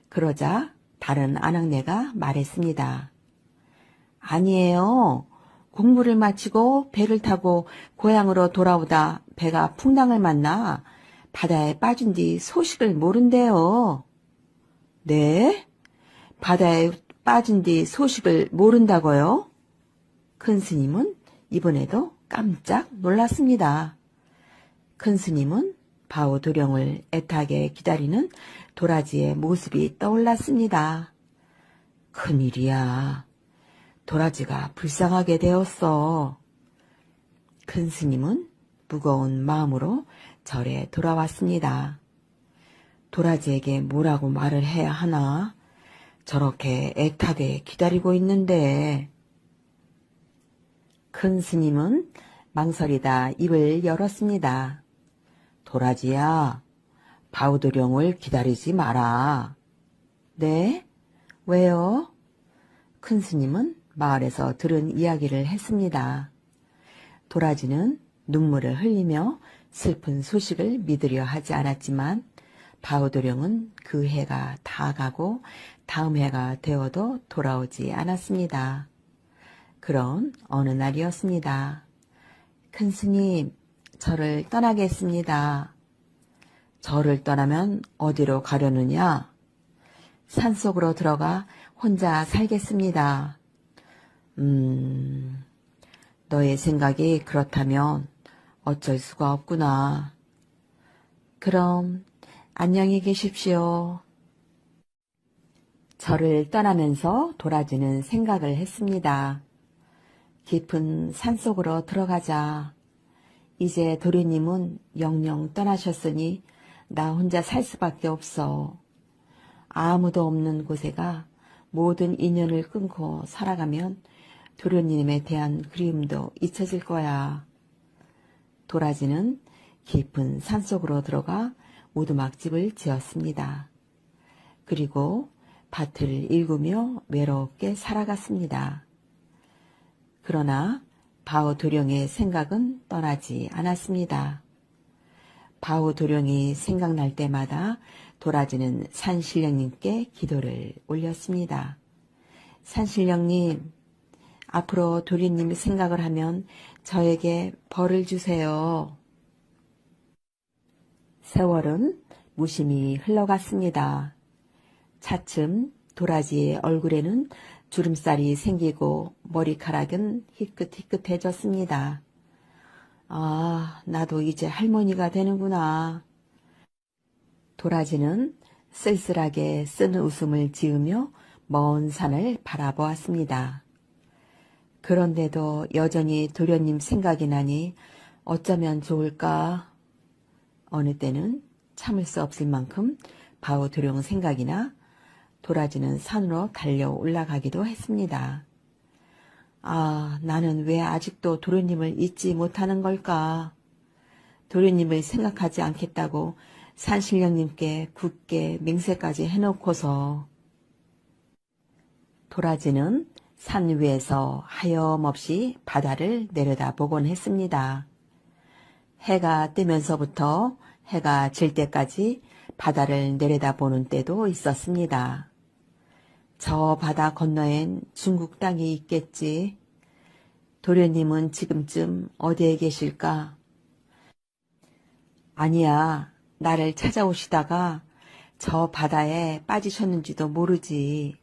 그러자 다른 안악내가 말했습니다. 아니에요. 공부를 마치고 배를 타고 고향으로 돌아오다 배가 풍랑을 만나 바다에 빠진 뒤 소식을 모른대요. 네? 바다에 빠진 뒤 소식을 모른다고요? 큰 스님은 이번에도 깜짝 놀랐습니다. 큰 스님은 바우 도령을 애타게 기다리는 도라지의 모습이 떠올랐습니다. 큰일이야. 도라지가 불쌍하게 되었어. 큰 스님은 무거운 마음으로 절에 돌아왔습니다. 도라지에게 뭐라고 말을 해야 하나? 저렇게 애타게 기다리고 있는데. 큰 스님은 망설이다 입을 열었습니다. 도라지야, 바우도령을 기다리지 마라. 네? 왜요? 큰 스님은 마을에서 들은 이야기를 했습니다. 도라지는 눈물을 흘리며 슬픈 소식을 믿으려 하지 않았지만 바우도령은 그 해가 다 가고 다음 해가 되어도 돌아오지 않았습니다. 그런 어느 날이었습니다. 큰 스님, 저를 떠나겠습니다. 저를 떠나면 어디로 가려느냐? 산속으로 들어가 혼자 살겠습니다. 너의 생각이 그렇다면 어쩔 수가 없구나. 그럼 안녕히 계십시오. 저를 떠나면서 도라지는 생각을 했습니다. 깊은 산속으로 들어가자. 이제 도련님은 영영 떠나셨으니 나 혼자 살 수밖에 없어. 아무도 없는 곳에가 모든 인연을 끊고 살아가면 도련님에 대한 그리움도 잊혀질 거야. 도라지는 깊은 산속으로 들어가 오두막집을 지었습니다. 그리고 밭을 일구며 외롭게 살아갔습니다. 그러나 바오도령의 생각은 떠나지 않았습니다. 바오도령이 생각날 때마다 도라지는 산신령님께 기도를 올렸습니다. 산신령님, 앞으로 도련님이 생각을 하면 저에게 벌을 주세요. 세월은 무심히 흘러갔습니다. 차츰 도라지의 얼굴에는 주름살이 생기고 머리카락은 희끗희끗해졌습니다. 아, 나도 이제 할머니가 되는구나. 도라지는 쓸쓸하게 쓴 웃음을 지으며 먼 산을 바라보았습니다. 그런데도 여전히 도련님 생각이 나니 어쩌면 좋을까? 어느 때는 참을 수 없을 만큼 바오도령 생각이나 도라지는 산으로 달려 올라가기도 했습니다. 아, 나는 왜 아직도 도련님을 잊지 못하는 걸까? 도련님을 생각하지 않겠다고 산신령님께 굳게 맹세까지 해놓고서. 도라지는 산 위에서 하염없이 바다를 내려다보곤 했습니다. 해가 뜨면서부터 해가 질 때까지 바다를 내려다보는 때도 있었습니다. 저 바다 건너엔 중국 땅이 있겠지. 도련님은 지금쯤 어디에 계실까? 아니야, 나를 찾아오시다가 저 바다에 빠지셨는지도 모르지.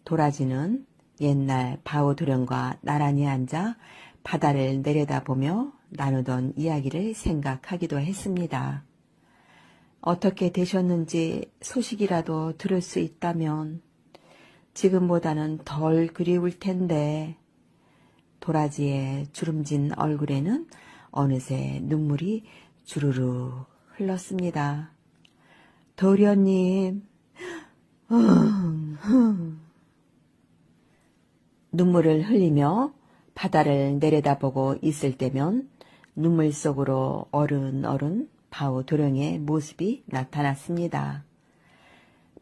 도라지는 옛날 바오도령과 나란히 앉아 바다를 내려다보며 나누던 이야기를 생각하기도 했습니다. 어떻게 되셨는지 소식이라도 들을 수 있다면 지금보다는 덜 그리울 텐데. 도라지의 주름진 얼굴에는 어느새 눈물이 주르르 흘렀습니다. 도련님, 눈물을 흘리며 바다를 내려다보고 있을 때면 눈물 속으로 어른어른 바오도령의 모습이 나타났습니다.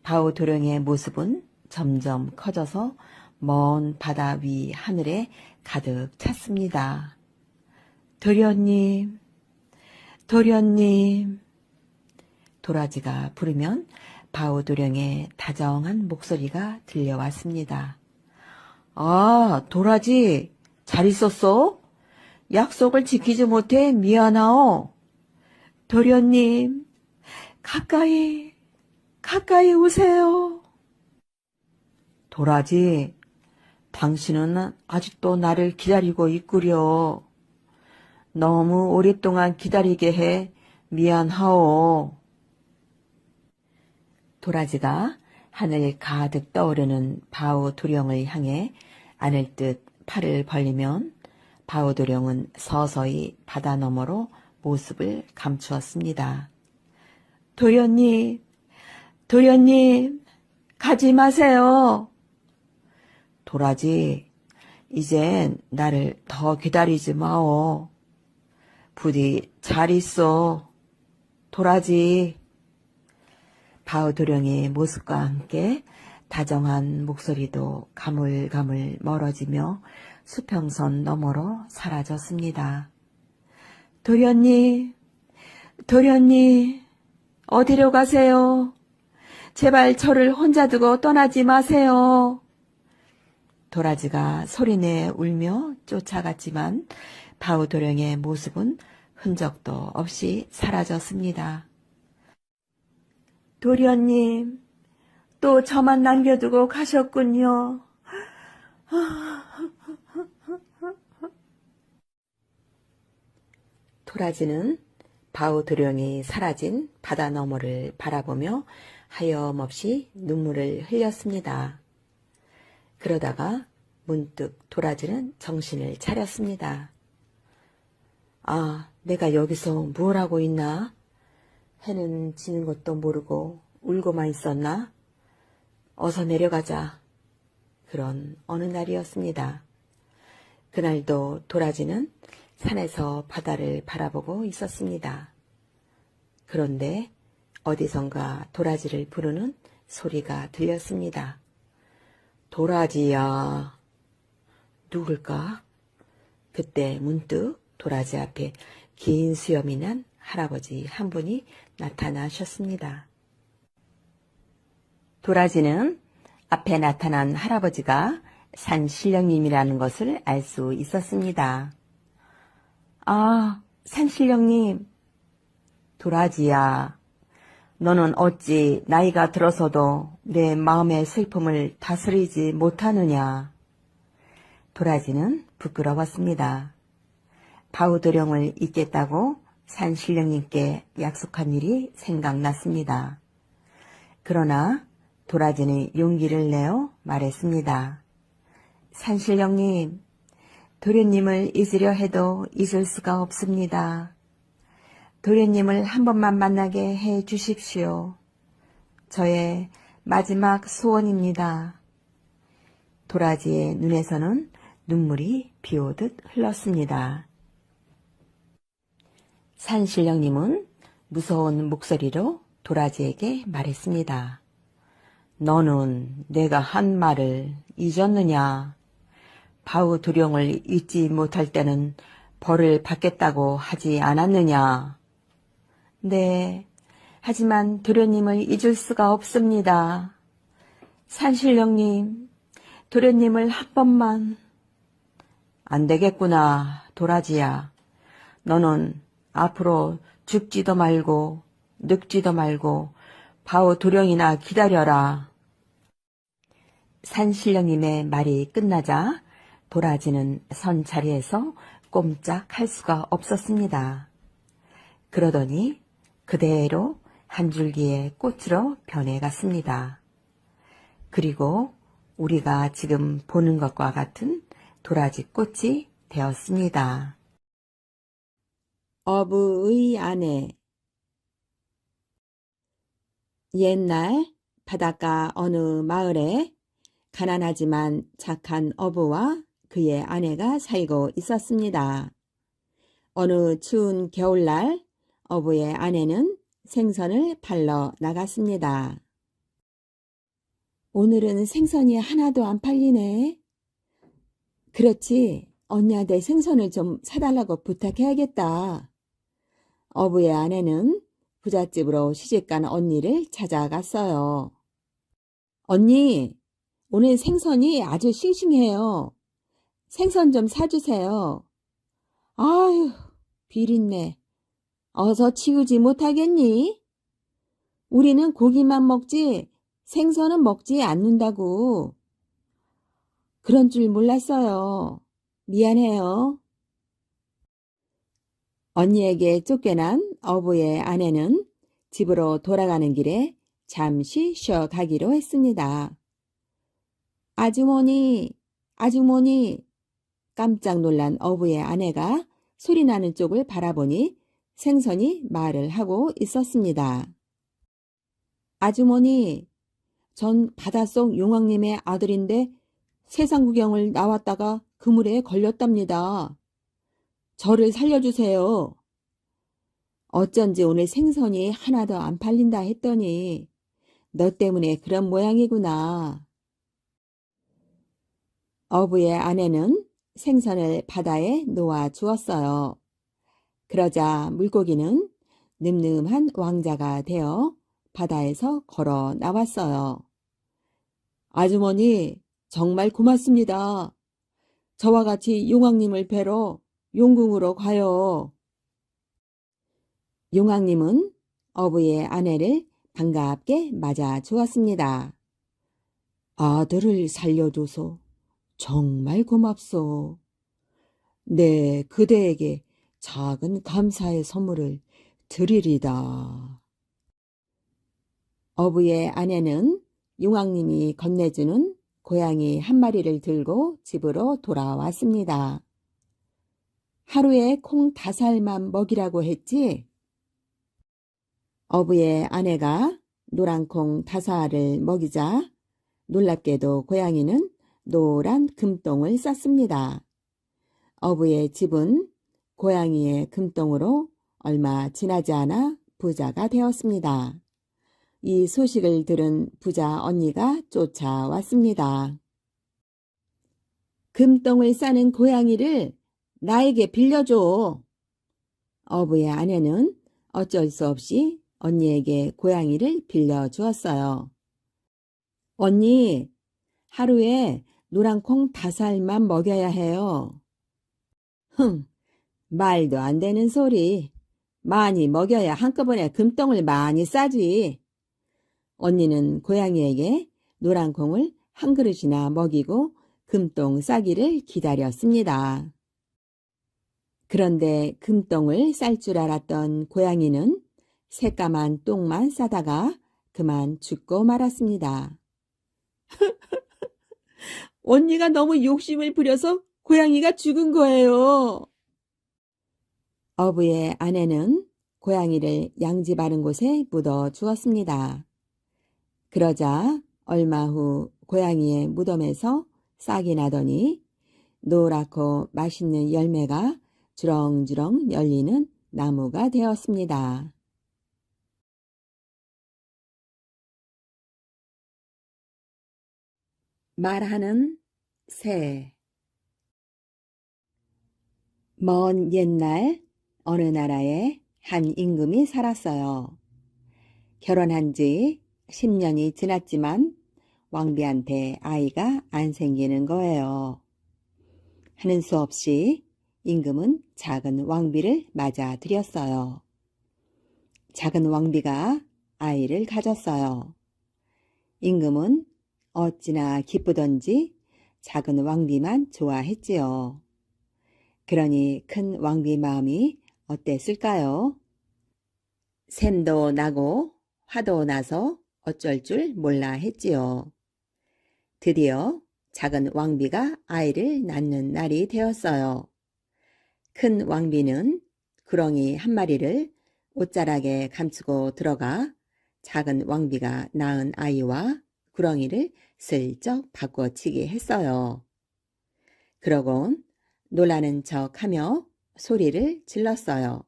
바오도령의 모습은 점점 커져서 먼 바다 위 하늘에 가득 찼습니다. 도련님, 도련님. 도라지가 부르면 바오도령의 다정한 목소리가 들려왔습니다. 아, 도라지, 잘 있었어? 약속을 지키지 못해 미안하오. 도련님, 가까이 오세요. 도라지, 당신은 아직도 나를 기다리고 있구려. 너무 오랫동안 기다리게 해 미안하오. 도라지가 하늘 가득 떠오르는 바오도령을 향해 안을 듯 팔을 벌리면 바오도령은 서서히 바다 너머로 모습을 감추었습니다. 도련님, 도련님, 가지 마세요. 도라지, 이젠 나를 더 기다리지 마오. 부디 잘 있어. 도라지. 바우도령의 모습과 함께 다정한 목소리도 가물가물 멀어지며 수평선 너머로 사라졌습니다. 도련님, 도련님, 어디로 가세요? 제발 저를 혼자 두고 떠나지 마세요. 도라지가 소리내 울며 쫓아갔지만 바우도령의 모습은 흔적도 없이 사라졌습니다. 도련님, 또 저만 남겨두고 가셨군요. 도라지는 바우도령이 사라진 바다 너머를 바라보며 하염없이 눈물을 흘렸습니다. 그러다가 문득 도라지는 정신을 차렸습니다. 아, 내가 여기서 뭘 하고 있나? 해는 지는 것도 모르고 울고만 있었나? 어서 내려가자. 그런 어느 날이었습니다. 그날도 도라지는 산에서 바다를 바라보고 있었습니다. 그런데 어디선가 도라지를 부르는 소리가 들렸습니다. 도라지야. 누굴까? 그때 문득 도라지 앞에 긴 수염이 난 할아버지 한 분이 나타나셨습니다. 도라지는 앞에 나타난 할아버지가 산신령님이라는 것을 알 수 있었습니다. 아, 산신령님. 도라지야, 너는 어찌 나이가 들어서도 내 마음의 슬픔을 다스리지 못하느냐? 도라지는 부끄러웠습니다. 바우도령을 잊겠다고 산신령님께 약속한 일이 생각났습니다. 그러나 도라지는 용기를 내어 말했습니다. 산신령님, 도련님을 잊으려 해도 잊을 수가 없습니다. 도련님을 한 번만 만나게 해 주십시오. 저의 마지막 소원입니다. 도라지의 눈에서는 눈물이 비오듯 흘렀습니다. 산신령님은 무서운 목소리로 도라지에게 말했습니다. 너는 내가 한 말을 잊었느냐? 바우도령을 잊지 못할 때는 벌을 받겠다고 하지 않았느냐? 네, 하지만 도련님을 잊을 수가 없습니다. 산신령님, 도련님을 한 번만. 안 되겠구나, 도라지야. 너는 앞으로 죽지도 말고 늙지도 말고 바우도령이나 기다려라. 산신령님의 말이 끝나자 도라지는 선 자리에서 꼼짝할 수가 없었습니다. 그러더니 그대로 한 줄기의 꽃으로 변해갔습니다. 그리고 우리가 지금 보는 것과 같은 도라지 꽃이 되었습니다. 어부의 아내. 옛날 바닷가 어느 마을에 가난하지만 착한 어부와 그의 아내가 살고 있었습니다. 어느 추운 겨울날 어부의 아내는 생선을 팔러 나갔습니다. 오늘은 생선이 하나도 안 팔리네. 그렇지, 언니한테 생선을 좀 사달라고 부탁해야겠다. 어부의 아내는 부잣집으로 시집간 언니를 찾아갔어요. 언니, 오늘 생선이 아주 싱싱해요. 생선 좀 사주세요. 아유, 비린내. 어서 치우지 못하겠니? 우리는 고기만 먹지 생선은 먹지 않는다고. 그런 줄 몰랐어요. 미안해요. 언니에게 쫓겨난 어부의 아내는 집으로 돌아가는 길에 잠시 쉬어가기로 했습니다. 아주머니, 아주머니. 깜짝 놀란 어부의 아내가 소리나는 쪽을 바라보니 생선이 말을 하고 있었습니다. 아주머니, 전 바닷속 용왕님의 아들인데 세상 구경을 나왔다가 그물에 걸렸답니다. 저를 살려주세요. 어쩐지 오늘 생선이 하나도 안 팔린다 했더니 너 때문에 그런 모양이구나. 어부의 아내는 생선을 바다에 놓아 주었어요. 그러자 물고기는 늠름한 왕자가 되어 바다에서 걸어 나왔어요. 아주머니, 정말 고맙습니다. 저와 같이 용왕님을 뵈러 용궁으로 가요. 용왕님은 어부의 아내를 반갑게 맞아 주었습니다. 아들을 살려줘서 정말 고맙소. 네, 그대에게 작은 감사의 선물을 드리리다. 어부의 아내는 용왕님이 건네주는 고양이 한 마리를 들고 집으로 돌아왔습니다. 하루에 콩 5알만 먹이라고 했지? 어부의 아내가 노란 콩 5알을 먹이자 놀랍게도 고양이는 노란 금똥을 쌌습니다. 어부의 집은 고양이의 금똥으로 얼마 지나지 않아 부자가 되었습니다. 이 소식을 들은 부자 언니가 쫓아왔습니다. 금똥을 싸는 고양이를 나에게 빌려줘. 어부의 아내는 어쩔 수 없이 언니에게 고양이를 빌려주었어요. 언니, 하루에 노란콩 5알만 먹여야 해요. 말도 안 되는 소리. 많이 먹여야 한꺼번에 금똥을 많이 싸지. 언니는 고양이에게 노란콩을 한 그릇이나 먹이고 금똥 싸기를 기다렸습니다. 그런데 금똥을 쌀 줄 알았던 고양이는 새까만 똥만 싸다가 그만 죽고 말았습니다. 언니가 너무 욕심을 부려서 고양이가 죽은 거예요. 어부의 아내는 고양이를 양지 바른 곳에 묻어 주었습니다. 그러자 얼마 후 고양이의 무덤에서 싹이 나더니 노랗고 맛있는 열매가 주렁주렁 열리는 나무가 되었습니다. 말하는 새. 먼 옛날 어느 나라에 한 임금이 살았어요. 결혼한 지 10년이 지났지만 왕비한테 아이가 안 생기는 거예요. 하는 수 없이 임금은 작은 왕비를 맞아들였어요. 작은 왕비가 아이를 가졌어요. 임금은 어찌나 기쁘던지 작은 왕비만 좋아했지요. 그러니 큰 왕비 마음이 어땠을까요? 샘도 나고 화도 나서 어쩔 줄 몰라 했지요. 드디어 작은 왕비가 아이를 낳는 날이 되었어요. 큰 왕비는 구렁이 한 마리를 옷자락에 감추고 들어가 작은 왕비가 낳은 아이와 구렁이를 슬쩍 바꿔치기 했어요. 그러곤 놀라는 척하며 소리를 질렀어요.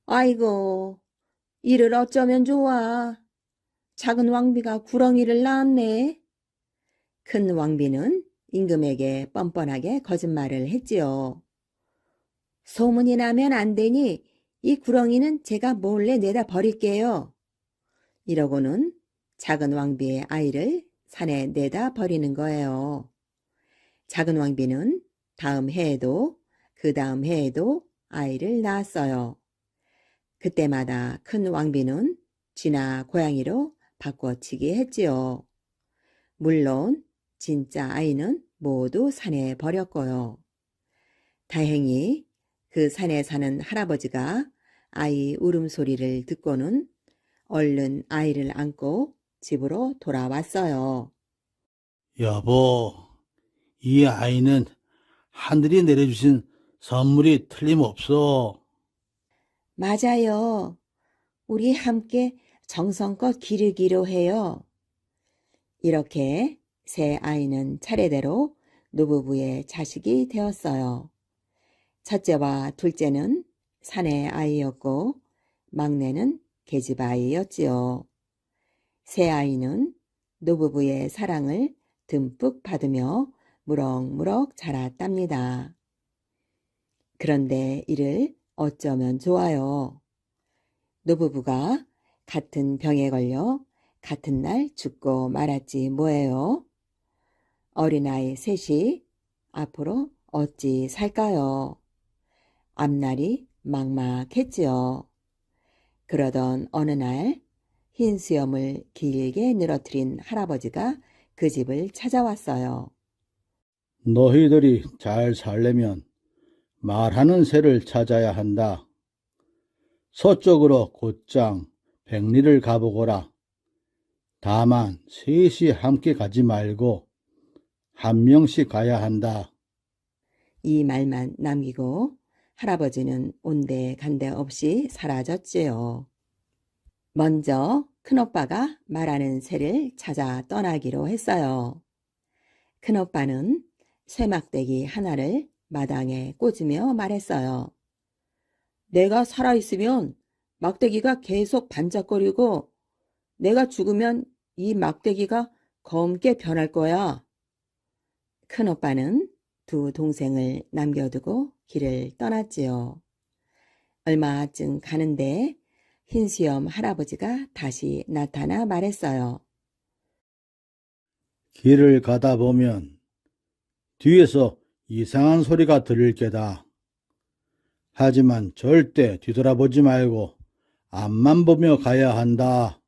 아이고, 이를 어쩌면 좋아. 작은 왕비가 구렁이를 낳았네. 큰 왕비는 임금에게 뻔뻔하게 거짓말을 했지요. 소문이 나면 안 되니 이 구렁이는 제가 몰래 내다 버릴게요. 이러고는 작은 왕비의 아이를 산에 내다 버리는 거예요. 작은 왕비는 다음 해에도 그 다음 해에도 아이를 낳았어요. 그때마다 큰 왕비는 쥐나 고양이로 바꿔치기 했지요. 물론 진짜 아이는 모두 산에 버렸고요. 다행히 그 산에 사는 할아버지가 아이 울음소리를 듣고는 얼른 아이를 안고 집으로 돌아왔어요. 여보, 이 아이는 하늘이 내려주신 선물이 틀림없어. 맞아요. 우리 함께 정성껏 기르기로 해요. 이렇게 세 아이는 차례대로 노부부의 자식이 되었어요. 첫째와 둘째는 사내 아이였고 막내는 계집 아이였지요. 새 아이는 노부부의 사랑을 듬뿍 받으며 무럭무럭 자랐답니다. 그런데 이를 어쩌면 좋아요. 노부부가 같은 병에 걸려 같은 날 죽고 말았지 뭐예요. 어린아이 셋이 앞으로 어찌 살까요? 앞날이 막막했지요. 그러던 어느 날 흰 수염을 길게 늘어뜨린 할아버지가 그 집을 찾아왔어요. 너희들이 잘 살려면 말하는 새를 찾아야 한다. 서쪽으로 곧장 백리를 가보거라. 다만 셋이 함께 가지 말고 한 명씩 가야 한다. 이 말만 남기고 할아버지는 온데간데 없이 사라졌지요. 먼저 큰오빠가 말하는 새를 찾아 떠나기로 했어요. 큰오빠는 쇠막대기 하나를 마당에 꽂으며 말했어요. 내가 살아있으면 막대기가 계속 반짝거리고 내가 죽으면 이 막대기가 검게 변할 거야. 큰오빠는 두 동생을 남겨두고 길을 떠났지요. 얼마쯤 가는데 흰수염 할아버지가 다시 나타나 말했어요. 길을 가다 보면 뒤에서 이상한 소리가 들릴 게다. 하지만 절대 뒤돌아보지 말고 앞만 보며 가야 한다.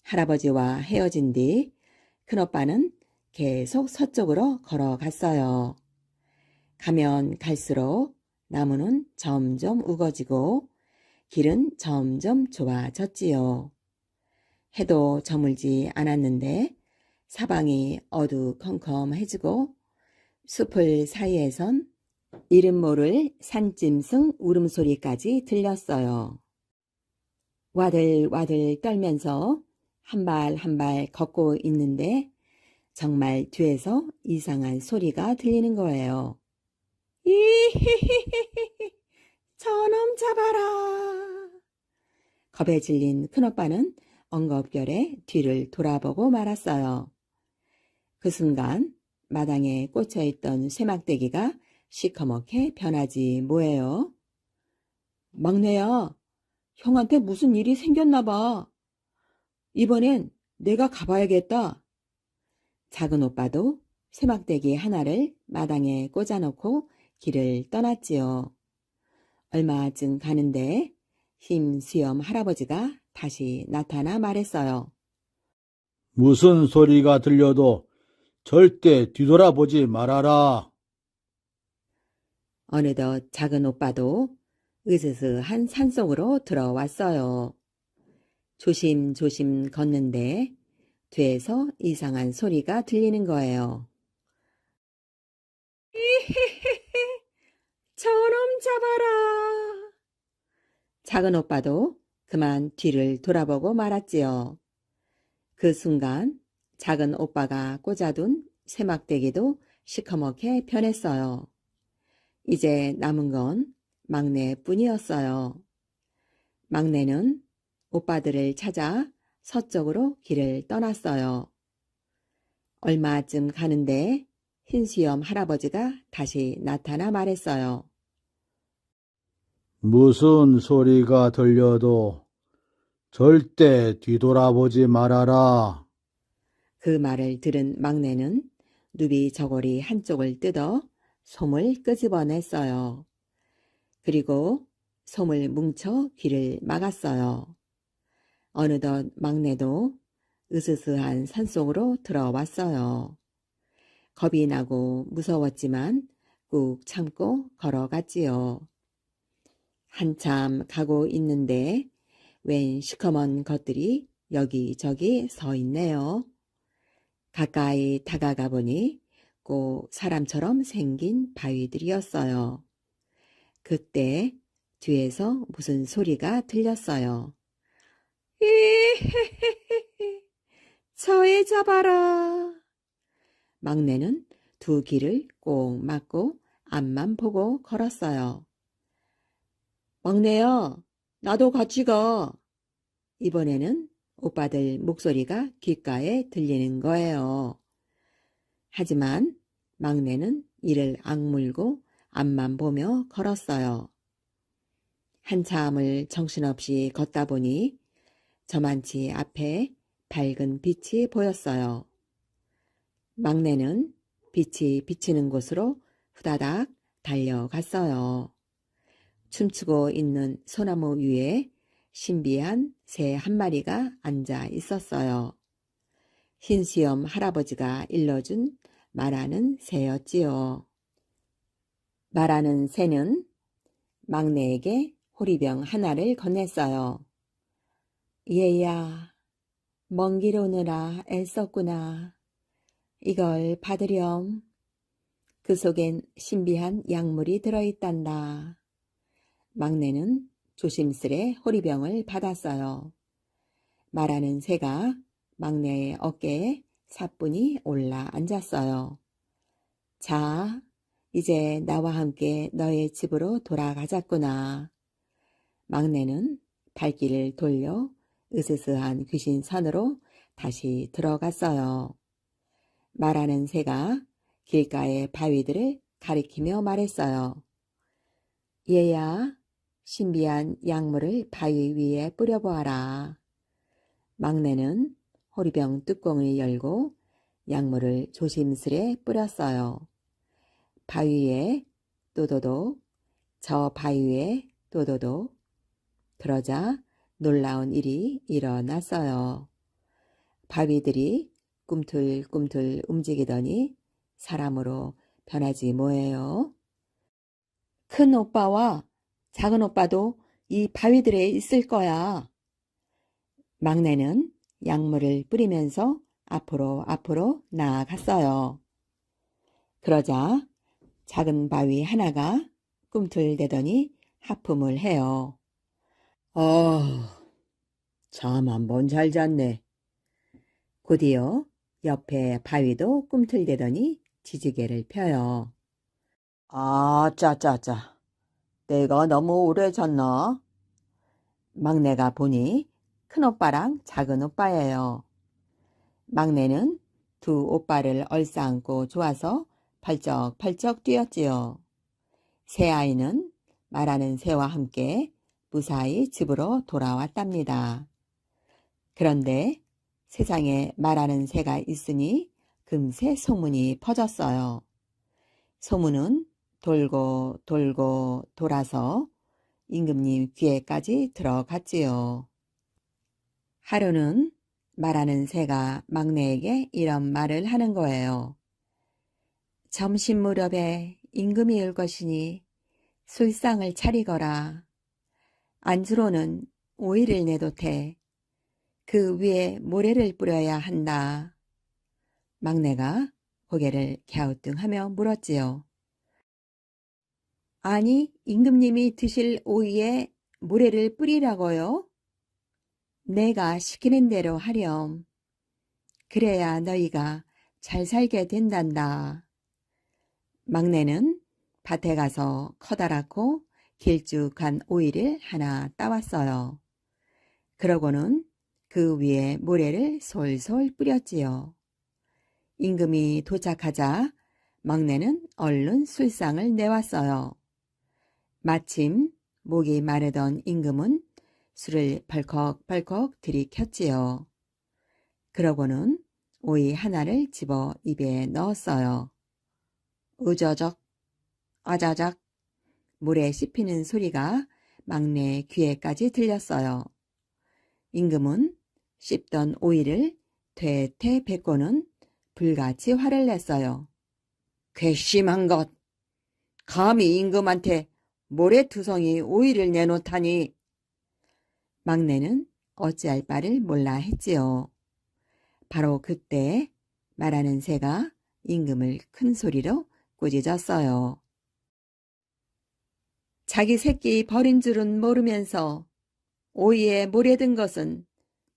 할아버지와 헤어진 뒤 큰오빠는 계속 서쪽으로 걸어갔어요. 가면 갈수록 나무는 점점 우거지고 길은 점점 좁아졌지요. 해도 저물지 않았는데 사방이 어두컴컴해지고 숲을 사이에선 이름 모를 산짐승 울음소리까지 들렸어요. 와들와들 떨면서 한 발 한 발 걷고 있는데 정말 뒤에서 이상한 소리가 들리는 거예요. 이히히히히 저놈 잡아라. 겁에 질린 큰오빠는 엉겁결에 뒤를 돌아보고 말았어요. 그 순간 마당에 꽂혀있던 쇠막대기가 시커멓게 변하지 뭐예요. 막내야, 형한테 무슨 일이 생겼나 봐. 이번엔 내가 가봐야겠다. 작은 오빠도 쇠막대기 하나를 마당에 꽂아놓고 길을 떠났지요. 얼마쯤 가는데 흰 수염 할아버지가 다시 나타나 말했어요. 무슨 소리가 들려도 절대 뒤돌아보지 말아라. 어느덧 작은 오빠도 으스스한 산속으로 들어왔어요. 조심조심 걷는데 뒤에서 이상한 소리가 들리는 거예요. 이히히히 저놈 잡아라. 작은 오빠도 그만 뒤를 돌아보고 말았지요. 그 순간 작은 오빠가 꽂아둔 쇠막대기도 시커멓게 변했어요. 이제 남은 건 막내뿐이었어요. 막내는 오빠들을 찾아 서쪽으로 길을 떠났어요. 얼마쯤 가는데 흰수염 할아버지가 다시 나타나 말했어요. 무슨 소리가 들려도 절대 뒤돌아보지 말아라. 그 말을 들은 막내는 누비 저고리 한쪽을 뜯어 솜을 끄집어냈어요. 그리고 솜을 뭉쳐 귀를 막았어요. 어느덧 막내도 으스스한 산속으로 들어왔어요. 겁이 나고 무서웠지만 꾹 참고 걸어갔지요. 한참 가고 있는데 웬 시커먼 것들이 여기저기 서 있네요. 가까이 다가가 보니 꼭 사람처럼 생긴 바위들이었어요. 그때 뒤에서 무슨 소리가 들렸어요. 이헤헤헤 저희 잡아라. 막내는 두 귀를 꼭 막고 앞만 보고 걸었어요. 막내야, 나도 같이 가. 이번에는 오빠들 목소리가 귓가에 들리는 거예요. 하지만 막내는 이를 악물고 앞만 보며 걸었어요. 한참을 정신없이 걷다 보니 저만치 앞에 밝은 빛이 보였어요. 막내는 빛이 비치는 곳으로 후다닥 달려갔어요. 춤추고 있는 소나무 위에 신비한 새 한 마리가 앉아 있었어요. 흰수염 할아버지가 일러준 말하는 새였지요. 말하는 새는 막내에게 호리병 하나를 건넸어요. 얘야, 먼 길 오느라 애썼구나. 이걸 받으렴. 그 속엔 신비한 약물이 들어있단다. 막내는 조심스레 호리병을 받았어요. 말하는 새가 막내의 어깨에 사뿐히 올라 앉았어요. 자, 이제 나와 함께 너의 집으로 돌아가자꾸나. 막내는 발길을 돌려 으스스한 귀신 산으로 다시 들어갔어요. 말하는 새가 길가의 바위들을 가리키며 말했어요. 얘야, 신비한 약물을 바위 위에 뿌려보아라. 막내는 호리병 뚜껑을 열고 약물을 조심스레 뿌렸어요. 바위에 또도독, 저 바위에 또도독. 그러자 놀라운 일이 일어났어요. 바위들이 꿈틀꿈틀 움직이더니 사람으로 변하지 뭐예요. 큰 오빠와 작은 오빠도 이 바위들에 있을 거야. 막내는 약물을 뿌리면서 앞으로 나아갔어요. 그러자 작은 바위 하나가 꿈틀대더니 하품을 해요. 잠 한번 잘 잤네. 곧이어 옆에 바위도 꿈틀대더니 지지개를 펴요. 짜짜짜. 내가 너무 오래 잤나? 막내가 보니 큰오빠랑 작은 오빠예요. 막내는 두 오빠를 얼싸안고 좋아서 팔쩍팔쩍 뛰었지요. 새 아이는 말하는 새와 함께 무사히 집으로 돌아왔답니다. 그런데 세상에 말하는 새가 있으니 금세 소문이 퍼졌어요. 소문은 돌고 돌고 돌아서 임금님 귀에까지 들어갔지요. 하루는 말하는 새가 막내에게 이런 말을 하는 거예요. 점심 무렵에 임금이 올 것이니 술상을 차리거라. 안주로는 오이를 내놓되 그 위에 모래를 뿌려야 한다. 막내가 고개를 갸우뚱하며 물었지요. 아니, 임금님이 드실 오이에 모래를 뿌리라고요? 내가 시키는 대로 하렴. 그래야 너희가 잘 살게 된단다. 막내는 밭에 가서 커다랗고 길쭉한 오이를 하나 따왔어요. 그러고는 그 위에 모래를 솔솔 뿌렸지요. 임금이 도착하자 막내는 얼른 술상을 내왔어요. 마침 목이 마르던 임금은 술을 벌컥벌컥 들이켰지요. 그러고는 오이 하나를 집어 입에 넣었어요. 으저적, 아자작, 물에 씹히는 소리가 막내 귀에까지 들렸어요. 임금은 씹던 오이를 퇴퇴 뱉고는 불같이 화를 냈어요. 괘씸한 것! 감히 임금한테 모래투성이 오이를 내놓다니! 막내는 어찌할 바를 몰라 했지요. 바로 그때 말하는 새가 임금을 큰 소리로 꾸짖었어요. 자기 새끼 버린 줄은 모르면서 오이에 모래 든 것은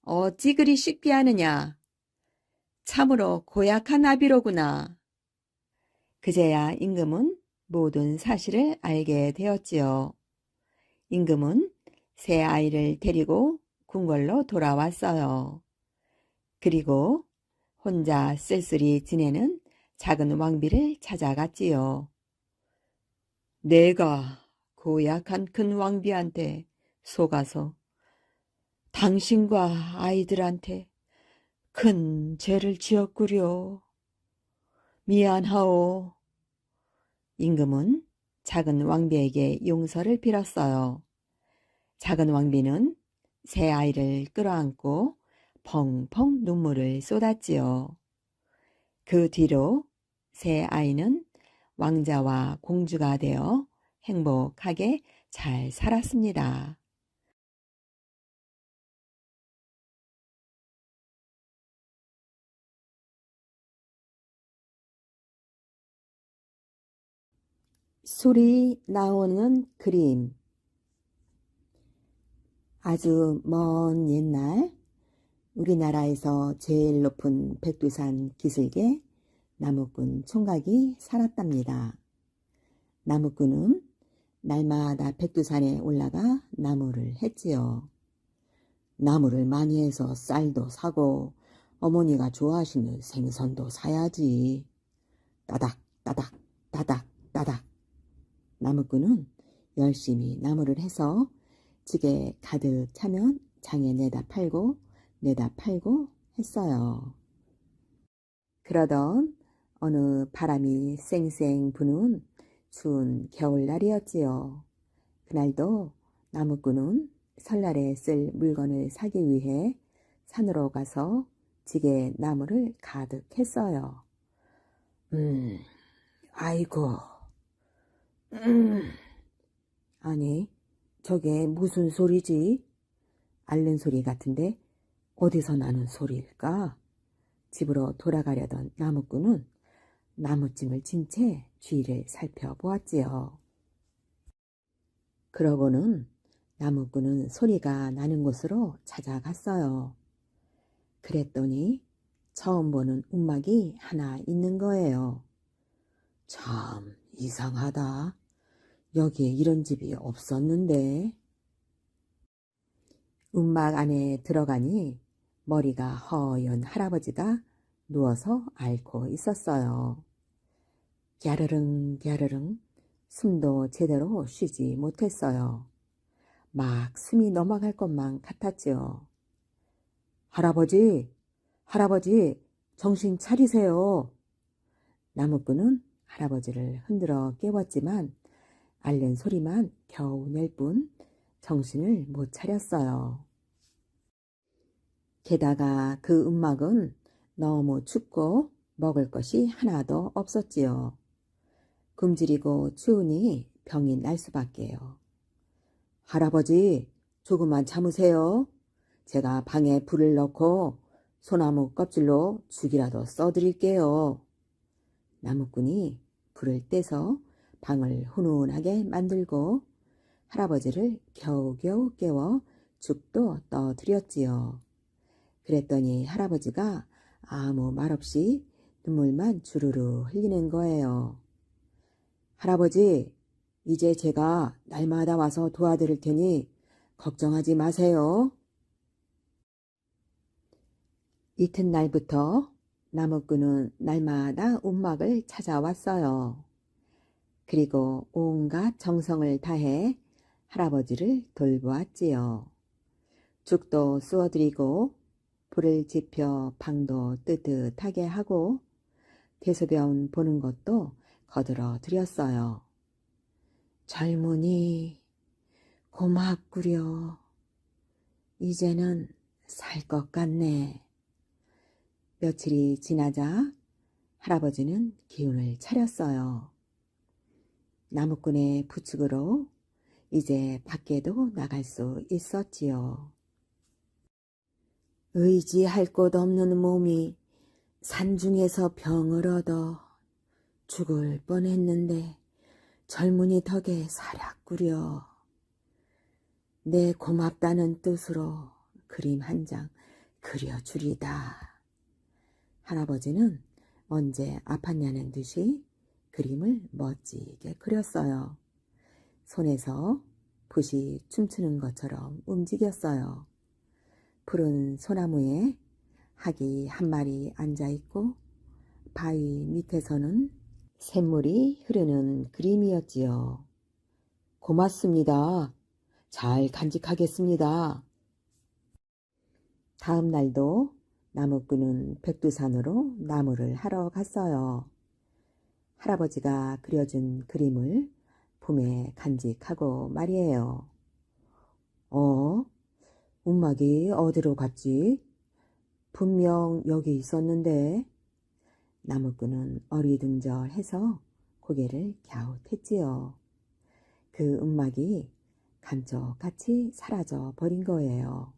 어찌 그리 쉽게 하느냐. 참으로 고약한 아비로구나. 그제야 임금은 모든 사실을 알게 되었지요. 임금은 새 아이를 데리고 궁궐로 돌아왔어요. 그리고 혼자 쓸쓸히 지내는 작은 왕비를 찾아갔지요. 내가 고약한 큰 왕비한테 속아서 당신과 아이들한테 큰 죄를 지었구려. 미안하오. 임금은 작은 왕비에게 용서를 빌었어요. 작은 왕비는 새 아이를 끌어안고 펑펑 눈물을 쏟았지요. 그 뒤로 새 아이는 왕자와 공주가 되어 행복하게 잘 살았습니다. 소리 나오는 그림. 아주 먼 옛날 우리나라에서 제일 높은 백두산 기슭에 나무꾼 총각이 살았답니다. 나무꾼은 날마다 백두산에 올라가 나무를 했지요. 나무를 많이 해서 쌀도 사고 어머니가 좋아하시는 생선도 사야지. 따닥 따닥 따닥 따닥. 나무꾼은 열심히 나무를 해서 지게 가득 차면 장에 내다 팔고 했어요. 그러던 어느 바람이 쌩쌩 부는 추운 겨울날이었지요. 그날도 나무꾼은 설날에 쓸 물건을 사기 위해 산으로 가서 지게 나무를 가득 했어요. 아이고. 아니, 저게 무슨 소리지? 앓는 소리 같은데 어디서 나는 소리일까? 집으로 돌아가려던 나무꾼은 나무찜을 진 채 주위를 살펴보았지요. 그러고는 나무꾼은 소리가 나는 곳으로 찾아갔어요. 그랬더니 처음 보는 움막이 하나 있는 거예요. 참 이상하다. 여기에 이런 집이 없었는데. 움막 안에 들어가니 머리가 허연 할아버지가 누워서 앓고 있었어요. 갸르릉 갸르릉 숨도 제대로 쉬지 못했어요. 막 숨이 넘어갈 것만 같았지요. 할아버지, 할아버지, 정신 차리세요. 나무꾼은 할아버지를 흔들어 깨웠지만 앓는 소리만 겨우 낼 뿐 정신을 못 차렸어요. 게다가 그 움막은 너무 춥고 먹을 것이 하나도 없었지요. 굶주리고 추우니 병이 날 수밖에요. 할아버지, 조금만 참으세요. 제가 방에 불을 넣고 소나무 껍질로 죽이라도 써드릴게요. 나무꾼이 불을 떼서 방을 훈훈하게 만들고 할아버지를 겨우겨우 깨워 죽도 떠드렸지요. 그랬더니 할아버지가 아무 말 없이 눈물만 주르르 흘리는 거예요. 할아버지, 이제 제가 날마다 와서 도와드릴 테니 걱정하지 마세요. 이튿날부터 나무꾼은 날마다 움막을 찾아왔어요. 그리고 온갖 정성을 다해 할아버지를 돌보았지요. 죽도 쑤어드리고 불을 지펴 방도 뜨뜻하게 하고 대소변 보는 것도 거들어 드렸어요. 젊은이 고맙구려. 이제는 살 것 같네. 며칠이 지나자 할아버지는 기운을 차렸어요. 나무꾼의 부축으로 이제 밖에도 나갈 수 있었지요. 의지할 곳 없는 몸이 산중에서 병을 얻어 죽을 뻔했는데 젊은이 덕에 살았구려. 내 고맙다는 뜻으로 그림 한 장 그려주리다. 할아버지는 언제 아팠냐는 듯이 그림을 멋지게 그렸어요. 손에서 붓이 춤추는 것처럼 움직였어요. 푸른 소나무에 학이 한 마리 앉아있고 바위 밑에서는 샘물이 흐르는 그림이었지요. 고맙습니다. 잘 간직하겠습니다. 다음 날도 나무꾼은 백두산으로 나무를 하러 갔어요. 할아버지가 그려준 그림을 품에 간직하고 말이에요. 움막이 어디로 갔지? 분명 여기 있었는데. 나무꾼은 어리둥절해서 고개를 갸웃했지요. 그 움막이 감쪽같이 사라져 버린 거예요.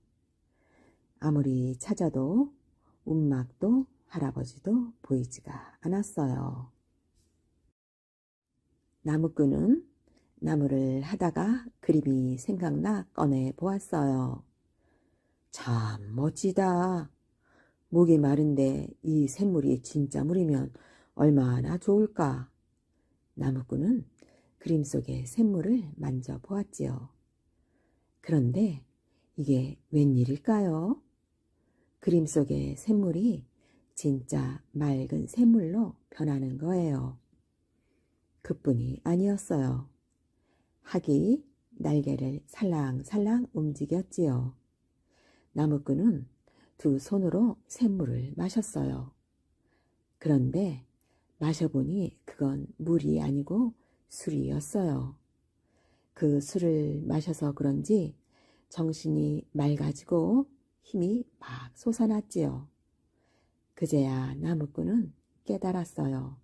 아무리 찾아도 움막도 할아버지도 보이지가 않았어요. 나무꾼은 나무를 하다가 그림이 생각나 꺼내 보았어요. 참 멋지다. 목이 마른데 이 샘물이 진짜 물이면 얼마나 좋을까. 나무꾼은 그림 속의 샘물을 만져보았지요. 그런데 이게 웬일일까요? 그림 속의 샘물이 진짜 맑은 샘물로 변하는 거예요. 그뿐이 아니었어요. 학이 날개를 살랑살랑 움직였지요. 나무꾼은 두 손으로 샘물을 마셨어요. 그런데 마셔보니 그건 물이 아니고 술이었어요. 그 술을 마셔서 그런지 정신이 맑아지고 힘이 막 솟아났지요. 그제야 나무꾼은 깨달았어요.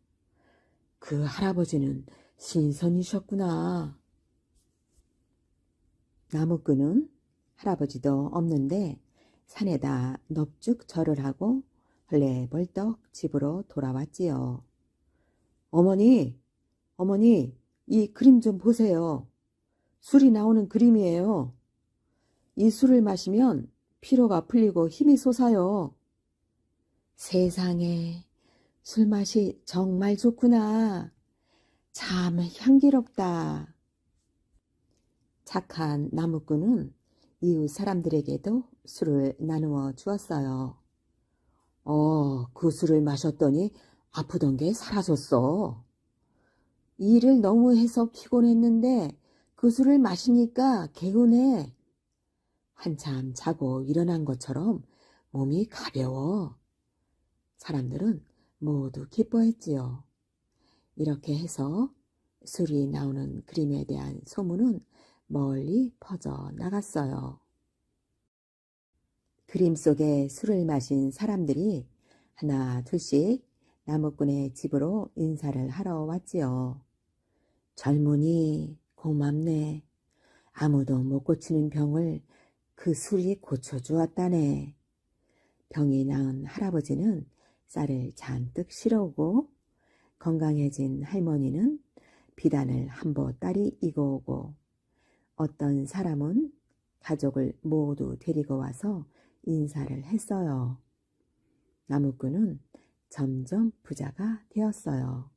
그 할아버지는 신선이셨구나. 나무꾼은 할아버지도 없는데 산에다 넙죽 절을 하고 헐레벌떡 집으로 돌아왔지요. 어머니, 이 그림 좀 보세요. 술이 나오는 그림이에요. 이 술을 마시면 피로가 풀리고 힘이 솟아요. 세상에, 술맛이 정말 좋구나. 참 향기롭다. 착한 나무꾼은 이웃 사람들에게도 술을 나누어 주었어요. 그 술을 마셨더니 아프던 게 사라졌어. 일을 너무 해서 피곤했는데 그 술을 마시니까 개운해. 한참 자고 일어난 것처럼 몸이 가벼워. 사람들은 모두 기뻐했지요. 이렇게 해서 술이 나오는 그림에 대한 소문은 멀리 퍼져 나갔어요. 그림 속에 술을 마신 사람들이 하나 둘씩 나무꾼의 집으로 인사를 하러 왔지요. 젊은이 고맙네. 아무도 못 고치는 병을 그 술이 고쳐주었다네. 병이 나은 할아버지는 쌀을 잔뜩 실어오고 건강해진 할머니는 비단을 한 보따리 이고오고 어떤 사람은 가족을 모두 데리고 와서 인사를 했어요. 나무꾼은 점점 부자가 되었어요.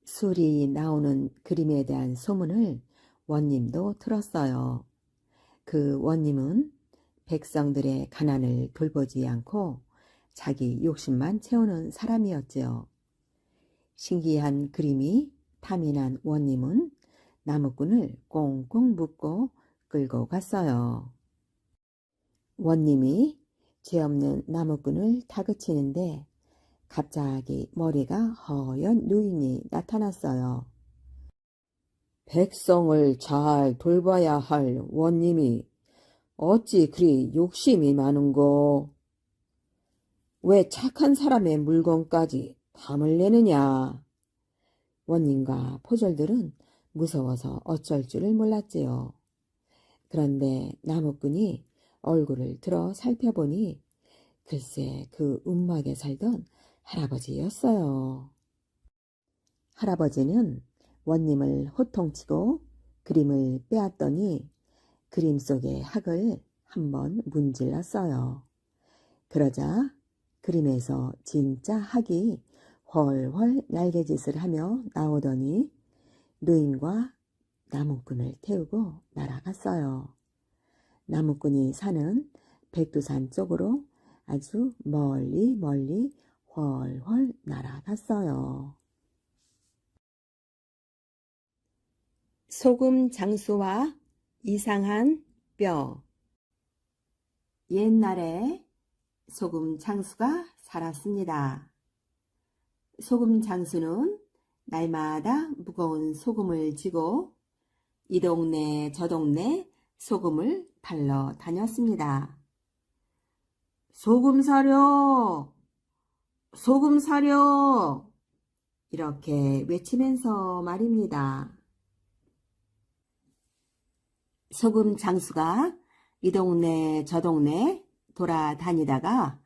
술이 나오는 그림에 대한 소문을 원님도 들었어요. 그 원님은 백성들의 가난을 돌보지 않고 자기 욕심만 채우는 사람이었지요. 신기한 그림이 탐이 난 원님은 나무꾼을 꽁꽁 묶고 끌고 갔어요. 원님이 죄 없는 나무꾼을 다그치는데 갑자기 머리가 허연 누인이 나타났어요. 백성을 잘 돌봐야 할 원님이 어찌 그리 욕심이 많은고? 왜 착한 사람의 물건까지 탐을 내느냐? 원님과 포졸들은 무서워서 어쩔 줄을 몰랐지요. 그런데 나무꾼이 얼굴을 들어 살펴보니 글쎄 그 움막에 살던 할아버지였어요. 할아버지는 원님을 호통치고 그림을 빼앗더니 그림 속의 학을 한번 문질렀어요. 그러자 그림에서 진짜 학이 훨훨 날개짓을 하며 나오더니 노인과 나무꾼을 태우고 날아갔어요. 나무꾼이 사는 백두산 쪽으로 아주 멀리 멀리 훨훨 날아갔어요. 소금 장수와 이상한 뼈. 옛날에 소금 장수가 살았습니다. 소금 장수는 날마다 무거운 소금을 지고 이 동네 저 동네 소금을 팔러 다녔습니다. 소금 사려! 소금 사려! 이렇게 외치면서 말입니다. 소금 장수가 이 동네 저 동네 돌아다니다가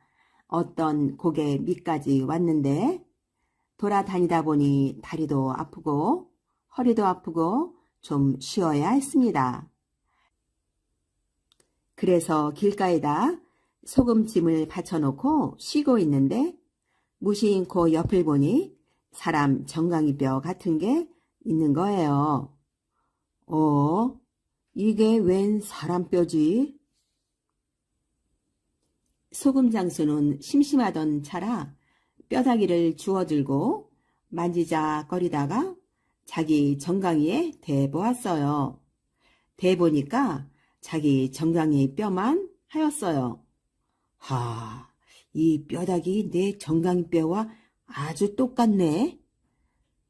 어떤 고개 밑까지 왔는데 돌아다니다 보니 다리도 아프고 허리도 아프고 좀 쉬어야 했습니다. 그래서 길가에다 소금짐을 받쳐놓고 쉬고 있는데 무심코 옆을 보니 사람 정강이뼈 같은 게 있는 거예요. 이게 웬 사람 뼈지? 소금 장수는 심심하던 차라 뼈다귀를 주워들고 만지작거리다가 자기 정강이에 대보았어요. 대보니까 자기 정강이 뼈만 하였어요. 이 뼈다귀 내 정강이 뼈와 아주 똑같네.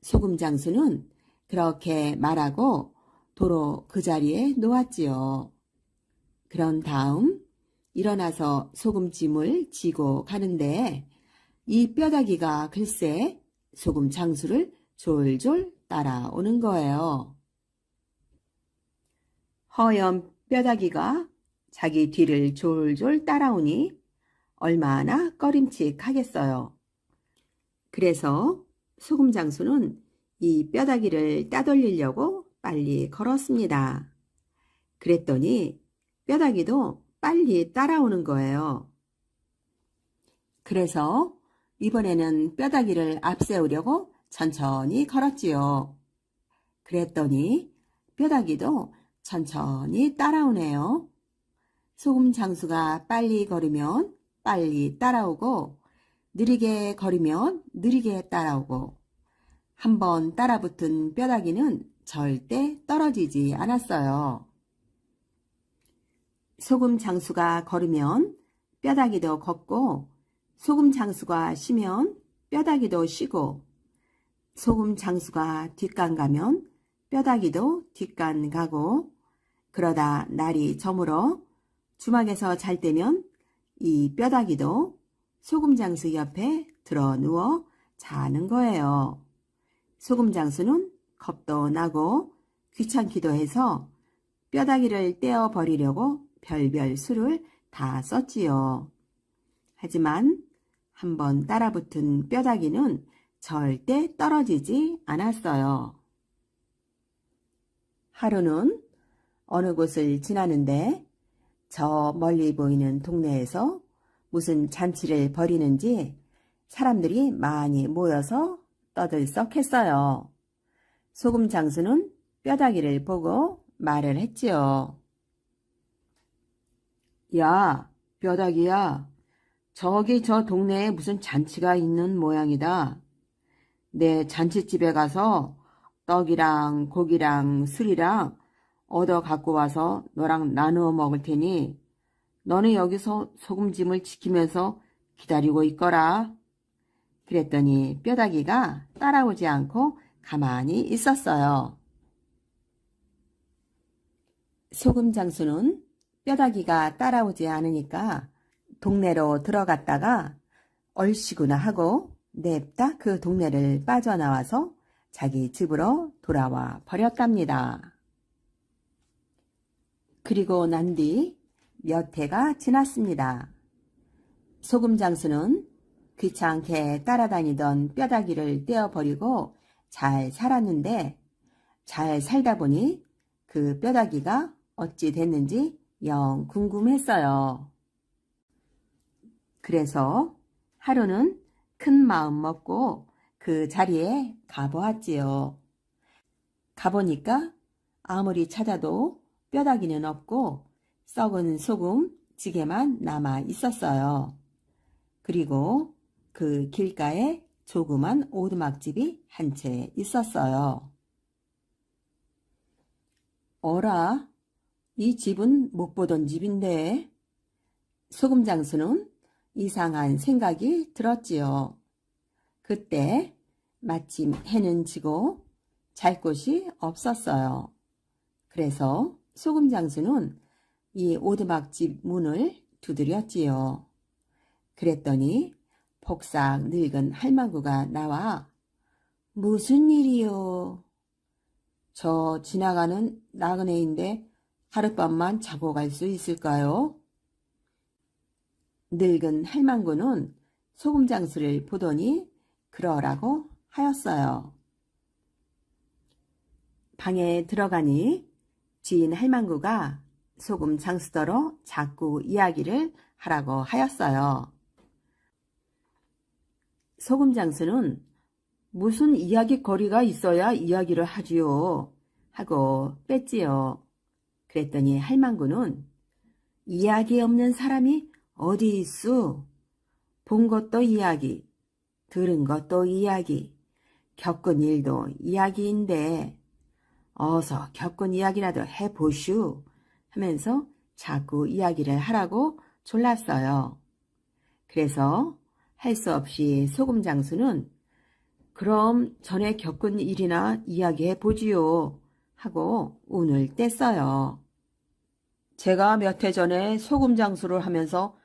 소금 장수는 그렇게 말하고 도로 그 자리에 놓았지요. 그런 다음 일어나서 소금짐을 지고 가는데 이 뼈다귀가 글쎄 소금 장수를 졸졸 따라오는 거예요. 허연 뼈다귀가 자기 뒤를 졸졸 따라오니 얼마나 꺼림칙하겠어요. 그래서 소금 장수는 이 뼈다귀를 따돌리려고 빨리 걸었습니다. 그랬더니 뼈다귀도 빨리 따라오는 거예요. 그래서 이번에는 뼈다귀를 앞세우려고 천천히 걸었지요. 그랬더니 뼈다귀도 천천히 따라오네요. 소금 장수가 빨리 걸으면 빨리 따라오고 느리게 걸으면 느리게 따라오고 한번 따라붙은 뼈다귀는 절대 떨어지지 않았어요. 소금 장수가 걸으면 뼈다귀도 걷고 소금 장수가 쉬면 뼈다귀도 쉬고 소금 장수가 뒷간 가면 뼈다귀도 뒷간 가고 그러다 날이 저물어 주막에서 잘 때면 이 뼈다귀도 소금 장수 옆에 들어 누워 자는 거예요. 소금 장수는 겁도 나고 귀찮기도 해서 뼈다귀를 떼어버리려고 별별 수를 다 썼지요. 하지만 한번 따라붙은 뼈다귀는 절대 떨어지지 않았어요. 하루는 어느 곳을 지나는데 저 멀리 보이는 동네에서 무슨 잔치를 벌이는지 사람들이 많이 모여서 떠들썩했어요. 소금 장수는 뼈다귀를 보고 말을 했지요. 야, 뼈다귀야. 저기 저 동네에 무슨 잔치가 있는 모양이다. 내 잔치집에 가서 떡이랑 고기랑 술이랑 얻어 갖고 와서 너랑 나누어 먹을 테니 너는 여기서 소금짐을 지키면서 기다리고 있거라. 그랬더니 뼈다귀가 따라오지 않고 가만히 있었어요. 소금 장수는 뼈다귀가 따라오지 않으니까 동네로 들어갔다가 얼씨구나 하고 냅다 그 동네를 빠져나와서 자기 집으로 돌아와 버렸답니다. 그리고 난 뒤 몇 해가 지났습니다. 소금 장수는 귀찮게 따라다니던 뼈다귀를 떼어버리고 잘 살았는데 잘 살다 보니 그 뼈다귀가 어찌 됐는지 영 궁금했어요. 그래서 하루는 큰 마음 먹고 그 자리에 가보았지요. 가보니까 아무리 찾아도 뼈다귀는 없고 썩은 소금 찌개만 남아 있었어요. 그리고 그 길가에 조그만 오두막집이 한 채 있었어요. 어라, 이 집은 못 보던 집인데. 소금 장수는 이상한 생각이 들었지요. 그때 마침 해는 지고 잘 곳이 없었어요. 그래서 소금 장수는 이 오두막집 문을 두드렸지요. 그랬더니 폭삭 늙은 할망구가 나와 무슨 일이요? 저 지나가는 나그네인데 하룻밤만 자고 갈 수 있을까요? 늙은 할망구는 소금 장수를 보더니 그러라고 하였어요. 방에 들어가니 지인 할망구가 소금 장수더러 자꾸 이야기를 하라고 하였어요. 소금 장수는 무슨 이야기거리가 있어야 이야기를 하지요 하고 뺐지요. 그랬더니 할망구는 이야기 없는 사람이 어디 있수? 본 것도 이야기, 들은 것도 이야기, 겪은 일도 이야기인데 어서 겪은 이야기라도 해보슈 하면서 자꾸 이야기를 하라고 졸랐어요. 그래서 할 수 없이 소금 장수는 그럼 전에 겪은 일이나 이야기해 보지요 하고 운을 뗐어요. 제가 몇 해 전에 소금 장수를 하면서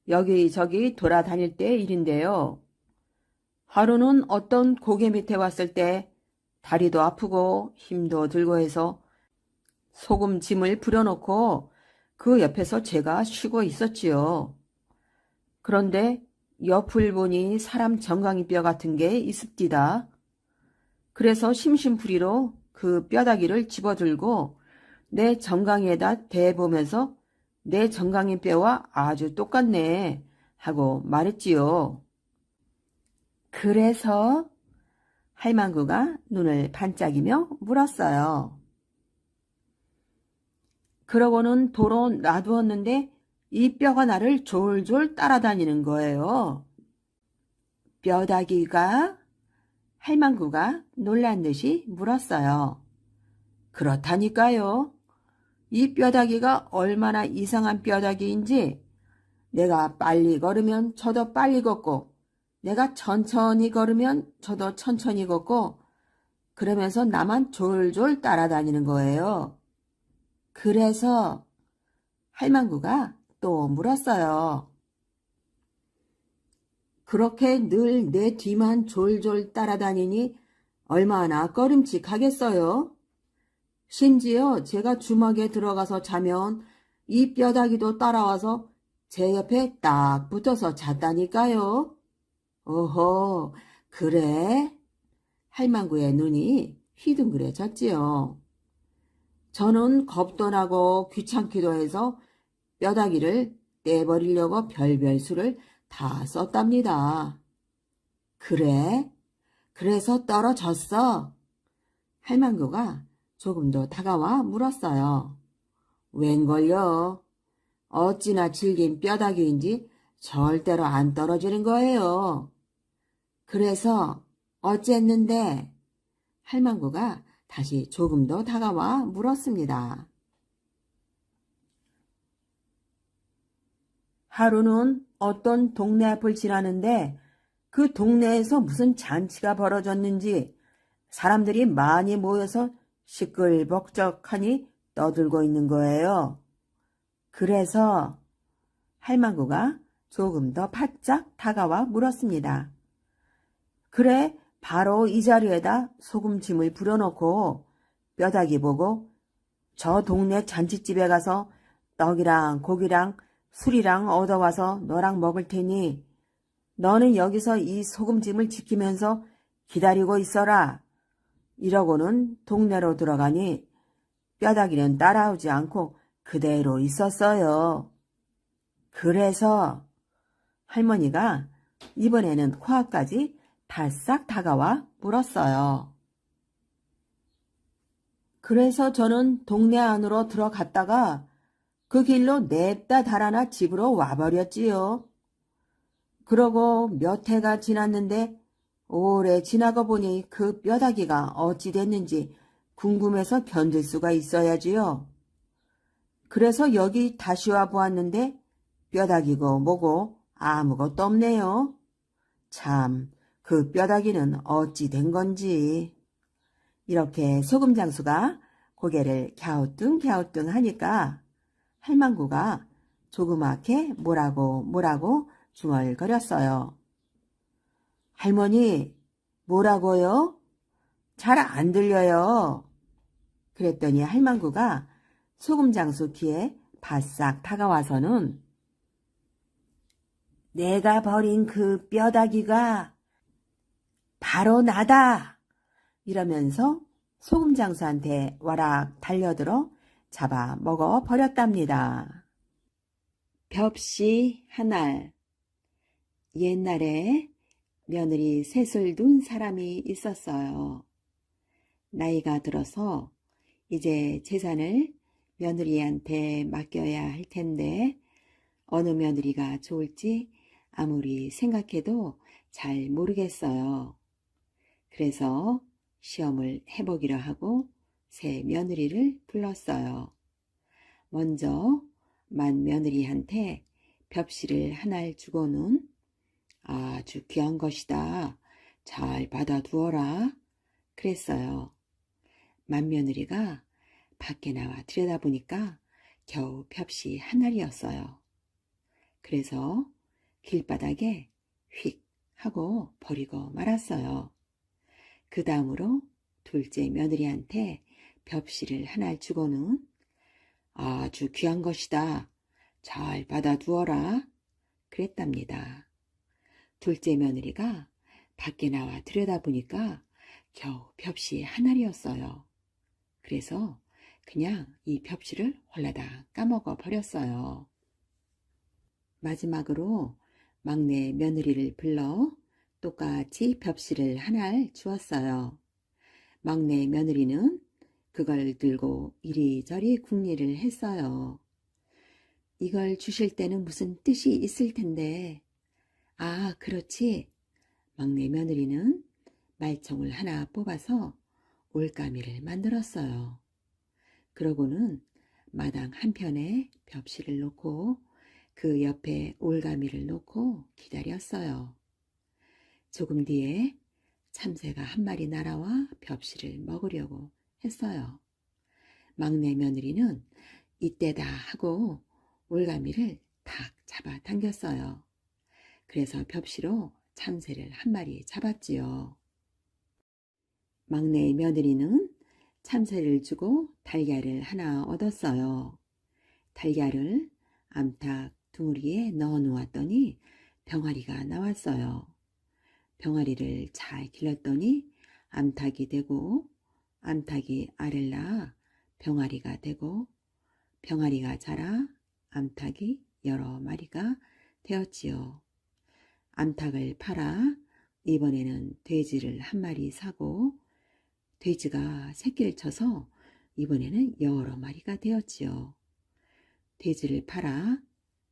여기저기 돌아다닐 때 일인데요. 하루는 어떤 고개 밑에 왔을 때 다리도 아프고 힘도 들고 해서 소금 짐을 부려놓고 그 옆에서 제가 쉬고 있었지요. 그런데 옆을 보니 사람 정강이 뼈 같은 게 있습디다. 그래서 심심풀이로 그 뼈다귀를 집어들고 내 정강이에다 대보면서 내 정강이 뼈와 아주 똑같네 하고 말했지요. 그래서 할망구가 눈을 반짝이며 물었어요. 그러고는 도로 놔두었는데 이 뼈가 나를 졸졸 따라다니는 거예요. 뼈다귀가? 할망구가 놀란 듯이 물었어요. 그렇다니까요. 이 뼈다귀가 얼마나 이상한 뼈다귀인지 내가 빨리 걸으면 저도 빨리 걷고 내가 천천히 걸으면 저도 천천히 걷고 그러면서 나만 졸졸 따라다니는 거예요. 그래서 할망구가 또 물었어요. 그렇게 늘 내 뒤만 졸졸 따라다니니 얼마나 꺼림칙하겠어요? 심지어 제가 주막에 들어가서 자면 이 뼈다귀도 따라와서 제 옆에 딱 붙어서 잤다니까요. 오호, 그래? 할망구의 눈이 휘둥그레졌지요. 저는 겁도 나고 귀찮기도 해서 뼈다귀를 떼버리려고 별별 수를 다 썼답니다. 그래? 그래서 떨어졌어? 할망구가 조금 더 다가와 물었어요. 웬걸요? 어찌나 질긴 뼈다귀인지 절대로 안 떨어지는 거예요. 그래서 어쨌는데? 할망구가 다시 조금 더 다가와 물었습니다. 하루는 어떤 동네 앞을 지나는데 그 동네에서 무슨 잔치가 벌어졌는지 사람들이 많이 모여서 시끌벅적하니 떠들고 있는 거예요. 그래서 할망구가 조금 더 바짝 다가와 물었습니다. 그래, 바로 이 자리에다 소금짐을 부려놓고 뼈다귀 보고 저 동네 잔치집에 가서 떡이랑 고기랑 술이랑 얻어와서 너랑 먹을 테니 너는 여기서 이 소금짐을 지키면서 기다리고 있어라. 이러고는 동네로 들어가니 뼈다귀는 따라오지 않고 그대로 있었어요. 그래서 할머니가 이번에는 코앞까지 바싹 다가와 물었어요. 그래서 저는 동네 안으로 들어갔다가 그 길로 냅다 달아나 집으로 와버렸지요. 그러고 몇 해가 지났는데 오래 지나고 보니 그 뼈다귀가 어찌 됐는지 궁금해서 견딜 수가 있어야지요. 그래서 여기 다시 와 보았는데 뼈다귀고 뭐고 아무것도 없네요. 참, 그 뼈다귀는 어찌 된 건지. 이렇게 소금장수가 고개를 갸우뚱 하니까 할망구가 조그맣게 뭐라고 중얼거렸어요. 할머니, 뭐라고요? 잘 안 들려요. 그랬더니 할망구가 소금장수 귀에 바싹 다가와서는 내가 버린 그 뼈다귀가 바로 나다! 이러면서 소금장수한테 와락 달려들어 잡아 먹어 버렸답니다. 벽시 한알. 옛날에 며느리 셋을 둔 사람이 있었어요. 나이가 들어서 이제 재산을 며느리한테 맡겨야 할 텐데 어느 며느리가 좋을지 아무리 생각해도 잘 모르겠어요. 그래서 시험을 해보기로 하고 새 며느리를 불렀어요. 먼저 맏 며느리한테 벽시를 하나를 주고는 아주 귀한 것이다. 잘 받아두어라. 그랬어요. 맏 며느리가 밖에 나와 들여다보니까 겨우 벽시 하나이었어요. 그래서 길바닥에 휙 하고 버리고 말았어요. 그 다음으로 둘째 며느리한테 벽시를 하나 주고는 아주 귀한 것이다. 잘 받아두어라. 그랬답니다. 둘째 며느리가 밖에 나와 들여다보니까 겨우 벽시 하나이었어요. 그래서 그냥 이 벽시를 홀라당 까먹어 버렸어요. 마지막으로 막내 며느리를 불러 똑같이 벽시를 하나 주었어요. 막내 며느리는 그걸 들고 이리저리 궁리를 했어요. 이걸 주실 때는 무슨 뜻이 있을 텐데. 아, 그렇지. 막내 며느리는 말총을 하나 뽑아서 올가미를 만들었어요. 그러고는 마당 한편에 벽시를 놓고 그 옆에 올가미를 놓고 기다렸어요. 조금 뒤에 참새가 한 마리 날아와 벽시를 먹으려고 했어요. 막내 며느리는 이때다 하고 올가미를 탁 잡아 당겼어요. 그래서 벽시로 참새를 한 마리 잡았지요. 막내 며느리는 참새를 주고 달걀을 하나 얻었어요. 달걀을 암탉 둥우리에 넣어 놓았더니 병아리가 나왔어요. 병아리를 잘 길렀더니 암탉이 되고 암탉이 알을 낳아 병아리가 되고 병아리가 자라 암탉이 여러 마리가 되었지요. 암탉을 팔아 이번에는 돼지를 한 마리 사고 돼지가 새끼를 쳐서 이번에는 여러 마리가 되었지요. 돼지를 팔아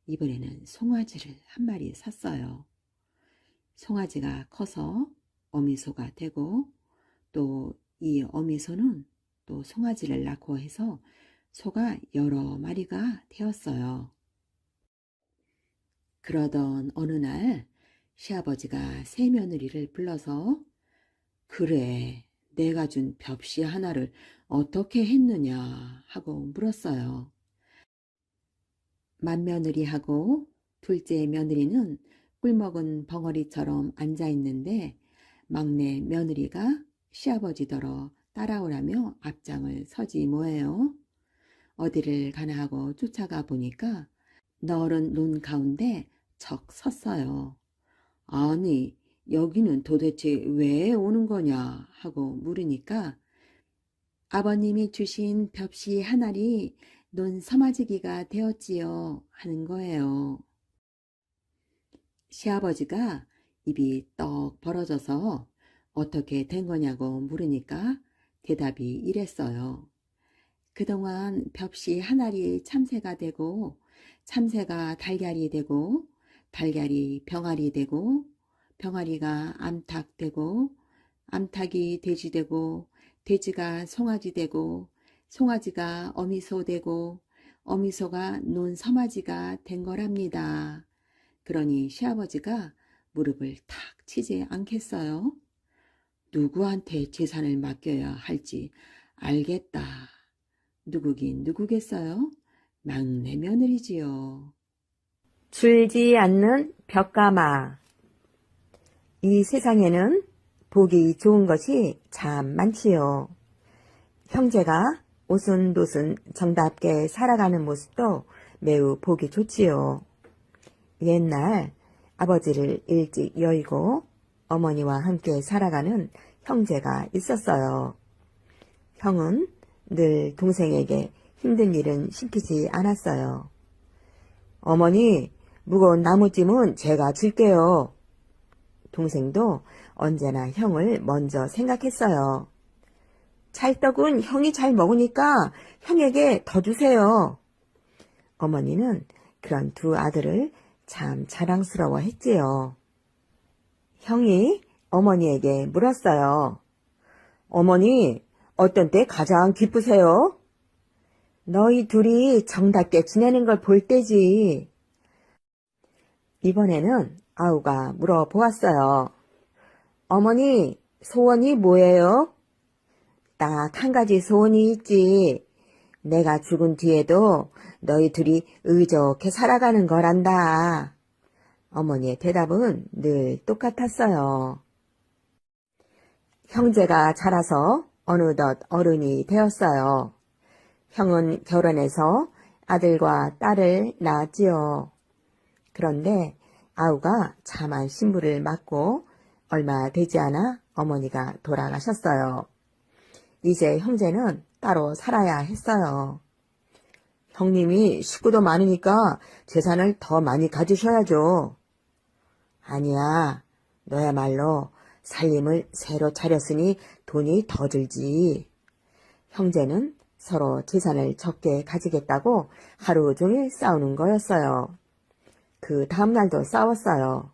이번에는 송아지를 한 마리 샀어요. 송아지가 커서 어미소가 되고 또 이 어미소는 또 송아지를 낳고 해서 소가 여러 마리가 되었어요. 그러던 어느 날 시아버지가 새 며느리를 불러서 그래, 내가 준 벽시 하나를 어떻게 했느냐 하고 물었어요. 맏며느리하고 둘째 며느리는 꿀먹은 벙어리처럼 앉아있는데 막내 며느리가 시아버지더러 따라오라며 앞장을 서지 뭐예요. 어디를 가나 하고 쫓아가 보니까 너른 논 가운데 척 섰어요. 아니, 여기는 도대체 왜 오는 거냐 하고 물으니까 아버님이 주신 벽시 하나리 논 서마지기가 되었지요 하는 거예요. 시아버지가 입이 떡 벌어져서 어떻게 된 거냐고 물으니까 대답이 이랬어요. 그동안 벽시 한 알이 참새가 되고 참새가 달걀이 되고 달걀이 병아리 되고 병아리가 암탉 되고 암탉이 돼지 되고 돼지가 송아지 되고 송아지가 어미소 되고 어미소가 논서마지가 된 거랍니다. 그러니 시아버지가 무릎을 탁 치지 않겠어요? 누구한테 재산을 맡겨야 할지 알겠다. 누구긴 누구겠어요? 막내 며느리지요. 줄지 않는 벽가마. 이 세상에는 보기 좋은 것이 참 많지요. 형제가 오순도순 정답게 살아가는 모습도 매우 보기 좋지요. 옛날 아버지를 일찍 여의고 어머니와 함께 살아가는 형제가 있었어요. 형은 늘 동생에게 힘든 일은 시키지 않았어요. 어머니, 무거운 나무찜은 제가 줄게요. 동생도 언제나 형을 먼저 생각했어요. 찰떡은 형이 잘 먹으니까 형에게 더 주세요. 어머니는 그런 두 아들을 참 자랑스러워 했지요. 형이 어머니에게 물었어요. 어머니, 어떤 때 가장 기쁘세요? 너희 둘이 정답게 지내는 걸 볼 때지. 이번에는 아우가 물어보았어요. 어머니, 소원이 뭐예요? 딱 한 가지 소원이 있지. 내가 죽은 뒤에도 너희 둘이 의좋게 살아가는 거란다. 어머니의 대답은 늘 똑같았어요. 형제가 자라서 어느덧 어른이 되었어요. 형은 결혼해서 아들과 딸을 낳았지요. 그런데 아우가 참한 신부를 맞고 얼마 되지 않아 어머니가 돌아가셨어요. 이제 형제는 따로 살아야 했어요. 형님이 식구도 많으니까 재산을 더 많이 가지셔야죠. 아니야, 너야말로 살림을 새로 차렸으니 돈이 더 들지. 형제는 서로 재산을 적게 가지겠다고 하루 종일 싸우는 거였어요. 그 다음날도 싸웠어요.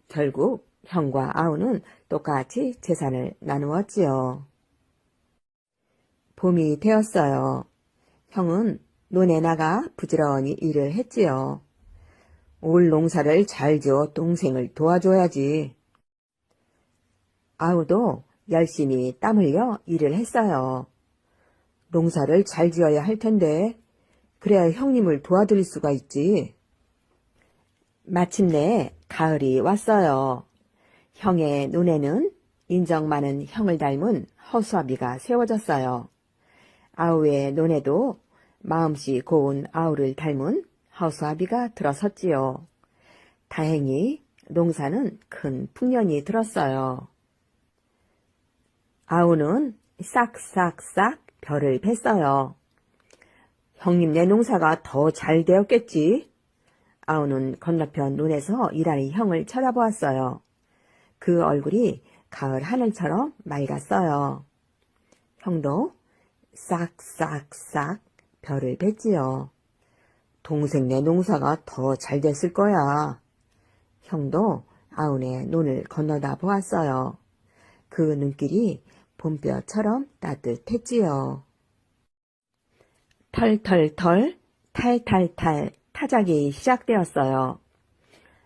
결국 형과 아우는 똑같이 재산을 나누었지요. 봄이 되었어요. 형은 논에 나가 부지런히 일을 했지요. 올 농사를 잘 지어 동생을 도와줘야지. 아우도 열심히 땀 흘려 일을 했어요. 농사를 잘 지어야 할 텐데 그래야 형님을 도와드릴 수가 있지. 마침내 가을이 왔어요. 형의 눈에는 인정 많은 형을 닮은 허수아비가 세워졌어요. 아우의 눈에도 마음씨 고운 아우를 닮은 허수아비가 들어섰지요. 다행히 농사는 큰 풍년이 들었어요. 아우는 싹싹싹 벼를 뱄어요. 형님네 농사가 더 잘 되었겠지? 아우는 건너편 논에서 일하는 형을 쳐다보았어요. 그 얼굴이 가을 하늘처럼 맑았어요. 형도 싹싹싹 벼를 뱄지요. 동생네 농사가 더 잘 됐을 거야. 형도 아우네 논을 건너다 보았어요. 그 눈길이 봄볕처럼 따뜻했지요. 털털털, 탈탈탈 타작이 시작되었어요.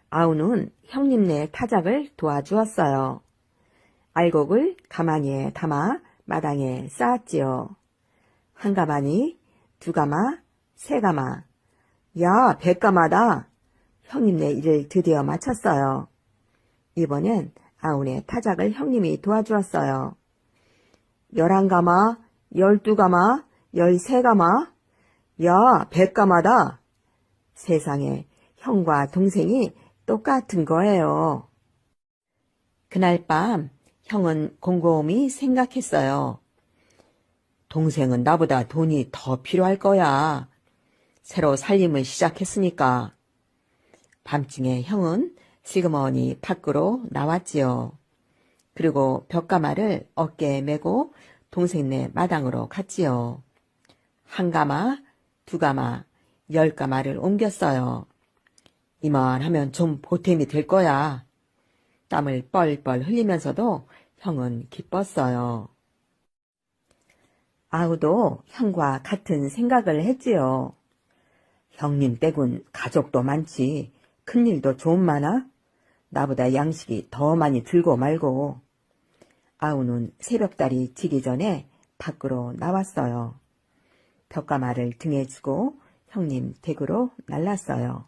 아우는 형님네 타작을 도와주었어요. 알곡을 가마니에 담아 마당에 쌓았지요. 한 가마니, 두 가마, 세 가마. 야, 100가마다. 형님네 일을 드디어 마쳤어요. 이번엔 아우네 타작을 형님이 도와주었어요. 11가마, 12가마, 13가마. 야, 100가마다. 세상에 형과 동생이 똑같은 거예요. 그날 밤 형은 곰곰이 생각했어요. 동생은 나보다 돈이 더 필요할 거야. 새로 살림을 시작했으니까. 밤중에 형은 슬그머니 밖으로 나왔지요. 그리고 벽가마를 어깨에 메고 동생네 마당으로 갔지요. 한 가마, 두 가마, 10가마를 옮겼어요. 이만하면 좀 보탬이 될 거야. 땀을 뻘뻘 흘리면서도 형은 기뻤어요. 아우도 형과 같은 생각을 했지요. 형님 댁은 가족도 많지, 큰일도 좀 많아? 나보다 양식이 더 많이 들고 말고. 아우는 새벽달이 지기 전에 밖으로 나왔어요. 벽가마를 등에 지고 형님 댁으로 날랐어요.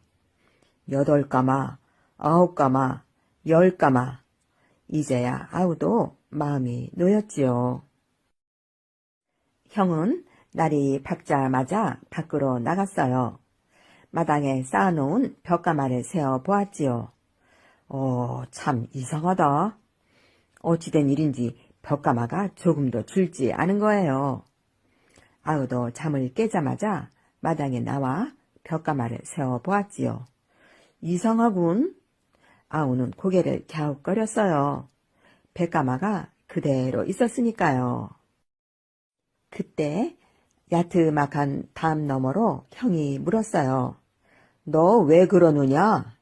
8가마, 9가마, 10가마. 이제야 아우도 마음이 놓였지요. 형은 날이 밝자마자 밖으로 나갔어요. 마당에 쌓아놓은 벽가마를 세어 보았지요. 참 이상하다. 어찌된 일인지 벽가마가 조금도 줄지 않은 거예요. 아우도 잠을 깨자마자 마당에 나와 벽가마를 세어 보았지요. 이상하군. 아우는 고개를 갸웃거렸어요. 벽가마가 그대로 있었으니까요. 그때 야트막한 담 너머로 형이 물었어요. 너 왜 그러느냐?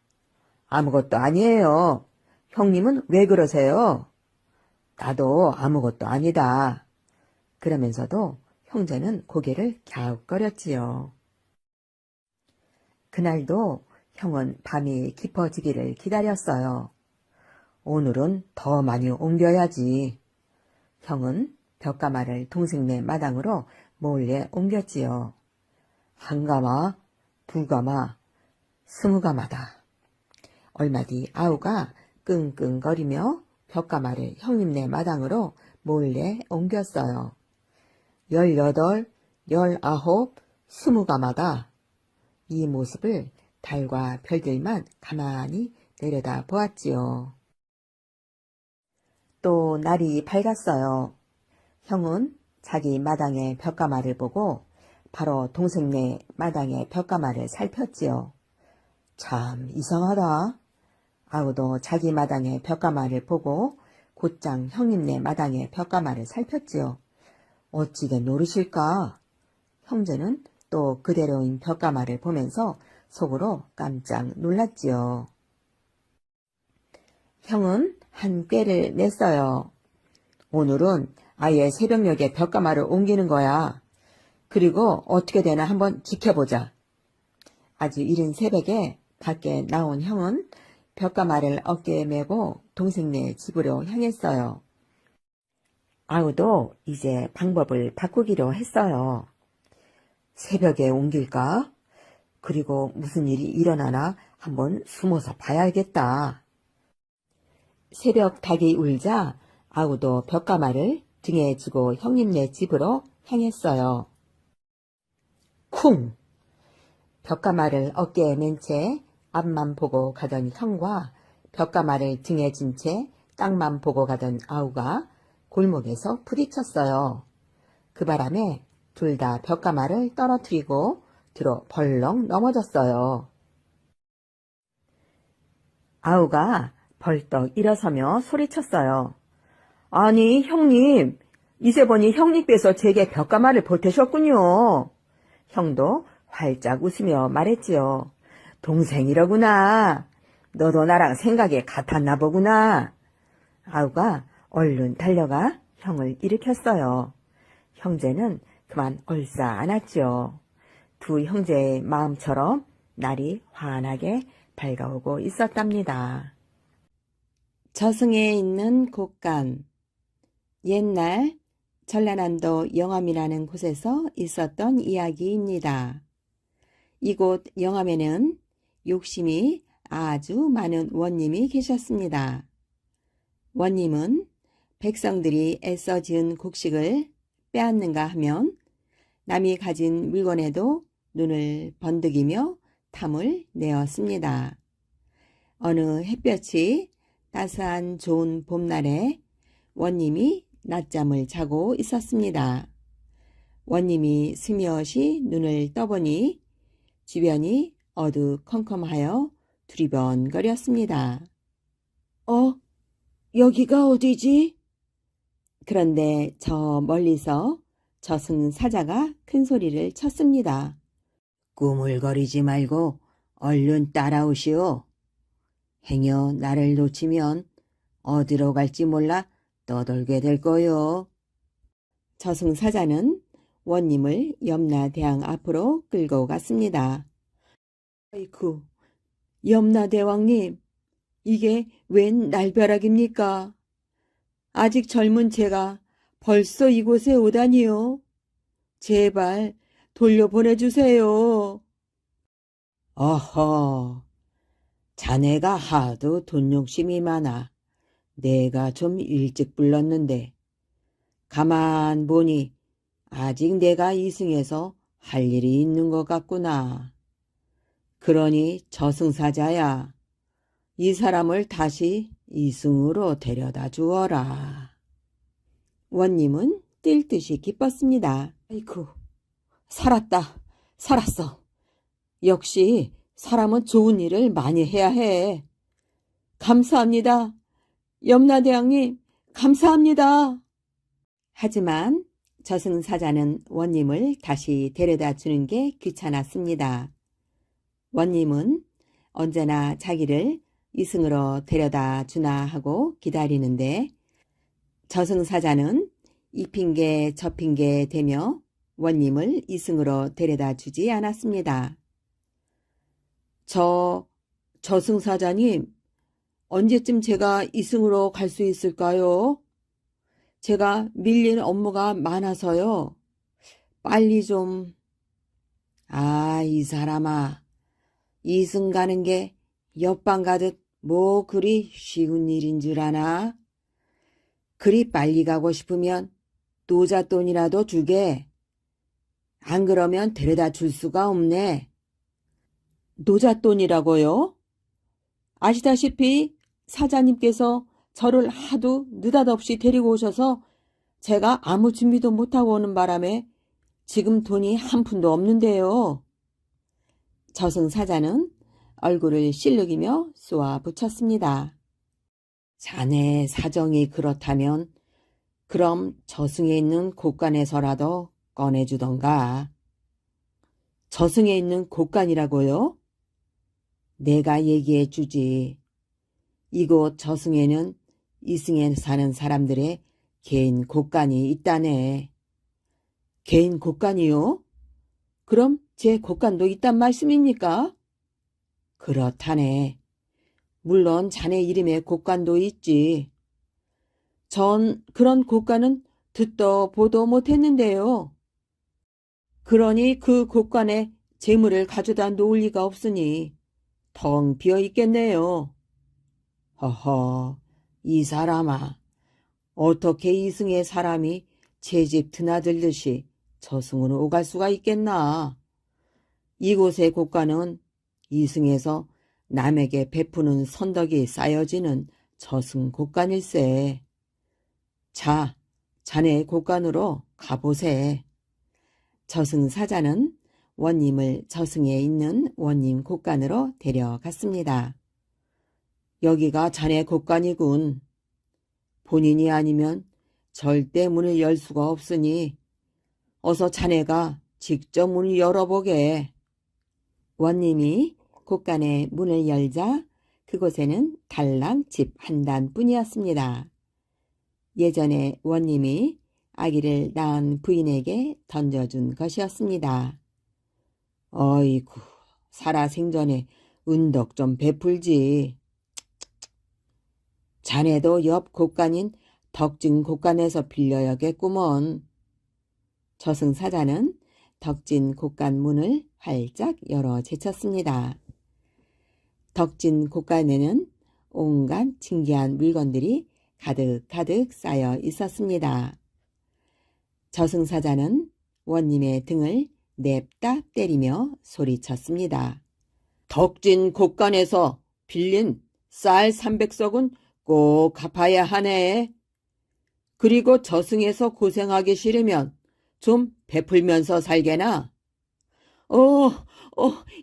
아무것도 아니에요. 형님은 왜 그러세요? 나도 아무것도 아니다. 그러면서도 형제는 고개를 갸웃거렸지요. 그날도 형은 밤이 깊어지기를 기다렸어요. 오늘은 더 많이 옮겨야지. 형은 벽가마를 동생네 마당으로 몰래 옮겼지요. 1가마, 2가마, 20가마다. 얼마 뒤 아우가 끙끙거리며 벽가마를 형님네 마당으로 몰래 옮겼어요. 18, 19, 20가마다. 이 모습을 달과 별들만 가만히 내려다 보았지요. 또 날이 밝았어요. 형은 자기 마당의 벽가마를 보고 바로 동생네 마당의 벽가마를 살폈지요. 참 이상하다. 아우도 자기 마당의 벽가마를 보고 곧장 형님네 마당의 벽가마를 살폈지요. 어찌된 노릇일까? 형제는 또 그대로인 벽가마를 보면서 속으로 깜짝 놀랐지요. 형은 한 꾀를 냈어요. 오늘은 아예 새벽녘에 벽가마를 옮기는 거야. 그리고 어떻게 되나 한번 지켜보자. 아주 이른 새벽에 밖에 나온 형은 벽가마를 어깨에 메고 동생네 집으로 향했어요. 아우도 이제 방법을 바꾸기로 했어요. 새벽에 옮길까? 그리고 무슨 일이 일어나나 한번 숨어서 봐야겠다. 새벽 닭이 울자 아우도 벽가마를 등에 지고 형님네 집으로 향했어요. 쿵! 벽가마를 어깨에 맨 채 앞만 보고 가던 형과 벽가마를 등에 진 채 땅만 보고 가던 아우가 골목에서 부딪혔어요. 그 바람에 둘 다 벽가마를 떨어뜨리고 뒤로 벌렁 넘어졌어요. 아우가 벌떡 일어서며 소리쳤어요. 아니 형님, 이제 보니 형님께서 제게 벽가마를 보태셨군요. 형도 활짝 웃으며 말했지요. 동생이로구나. 너도 나랑 생각이 같았나 보구나. 아우가 얼른 달려가 형을 일으켰어요. 형제는 그만 얼싸안았지요. 두 형제의 마음처럼 날이 환하게 밝아오고 있었답니다. 저승에 있는 곳간. 옛날 전라남도 영암이라는 곳에서 있었던 이야기입니다. 이곳 영암에는 욕심이 아주 많은 원님이 계셨습니다. 원님은 백성들이 애써 지은 곡식을 빼앗는가 하면 남이 가진 물건에도 눈을 번득이며 탐을 내었습니다. 어느 햇볕이 따스한 좋은 봄날에 원님이 낮잠을 자고 있었습니다. 원님이 스며시 눈을 떠보니 주변이 어두컴컴하여 두리번거렸습니다. 여기가 어디지? 그런데 저 멀리서 저승사자가 큰 소리를 쳤습니다. 꾸물거리지 말고 얼른 따라오시오. 행여 나를 놓치면 어디로 갈지 몰라 떠돌게 될 거요. 저승사자는 원님을 염라대왕 앞으로 끌고 갔습니다. 아이쿠, 염라대왕님, 이게 웬 날벼락입니까? 아직 젊은 제가 벌써 이곳에 오다니요. 제발 돌려보내주세요. 어허, 자네가 하도 돈 욕심이 많아 내가 좀 일찍 불렀는데 가만 보니 아직 내가 이승에서 할 일이 있는 것 같구나. 그러니 저승사자야, 이 사람을 다시 이승으로 데려다 주어라. 원님은 뛸 듯이 기뻤습니다. 아이쿠, 살았다, 살았어. 역시 사람은 좋은 일을 많이 해야 해. 감사합니다. 염라대왕님, 감사합니다. 하지만 저승사자는 원님을 다시 데려다 주는 게 귀찮았습니다. 원님은 언제나 자기를 이승으로 데려다 주나 하고 기다리는데 저승사자는 이 핑계 저 핑계 대며 원님을 이승으로 데려다 주지 않았습니다. 저승사자님, 언제쯤 제가 이승으로 갈 수 있을까요? 제가 밀린 업무가 많아서요. 빨리 좀. 이 사람아. 이승 가는 게 옆방 가듯 뭐 그리 쉬운 일인 줄 아나? 그리 빨리 가고 싶으면 노잣돈이라도 주게. 안 그러면 데려다 줄 수가 없네. 노잣돈이라고요? 아시다시피 사자님께서 저를 하도 느닷없이 데리고 오셔서 제가 아무 준비도 못하고 오는 바람에 지금 돈이 한 푼도 없는데요. 저승사자는 얼굴을 실룩이며 쏘아 붙였습니다. 자네 사정이 그렇다면 그럼 저승에 있는 곳간에서라도 꺼내주던가. 저승에 있는 곳간이라고요? 내가 얘기해 주지. 이곳 저승에는 이승에 사는 사람들의 개인 곳간이 있다네. 개인 곳간이요? 그럼 제 곳간도 있단 말씀입니까? 그렇다네. 물론 자네 이름의 곳간도 있지. 전 그런 곳간은 듣도 보도 못했는데요. 그러니 그 곳간에 재물을 가져다 놓을 리가 없으니 텅 비어 있겠네요. 허허, 이 사람아, 어떻게 이승의 사람이 제 집 드나들듯이 저승으로 오갈 수가 있겠나? 이곳의 곳간은 이승에서 남에게 베푸는 선덕이 쌓여지는 저승 곳간일세. 자, 자네의 곳간으로 가보세. 저승사자는 원님을 저승에 있는 원님 곳간으로 데려갔습니다. 여기가 자네 곳간이군. 본인이 아니면 절대 문을 열 수가 없으니 어서 자네가 직접 문을 열어보게. 원님이 곳간의 문을 열자 그곳에는 달랑 집 한 단뿐이었습니다. 예전에 원님이 아기를 낳은 부인에게 던져준 것이었습니다. 어이구, 살아생전에 은덕 좀 베풀지. 자네도 옆 곳간인 덕진 곳간에서 빌려야겠구먼. 저승사자는 덕진 곳간 문을 활짝 열어 제쳤습니다. 덕진 곳간에는 온갖 신기한 물건들이 가득가득 쌓여 있었습니다. 저승사자는 원님의 등을 냅다 때리며 소리쳤습니다. 덕진 곳간에서 빌린 쌀 300석은 꼭 갚아야 하네. 그리고 저승에서 고생하기 싫으면 좀 베풀면서 살게나.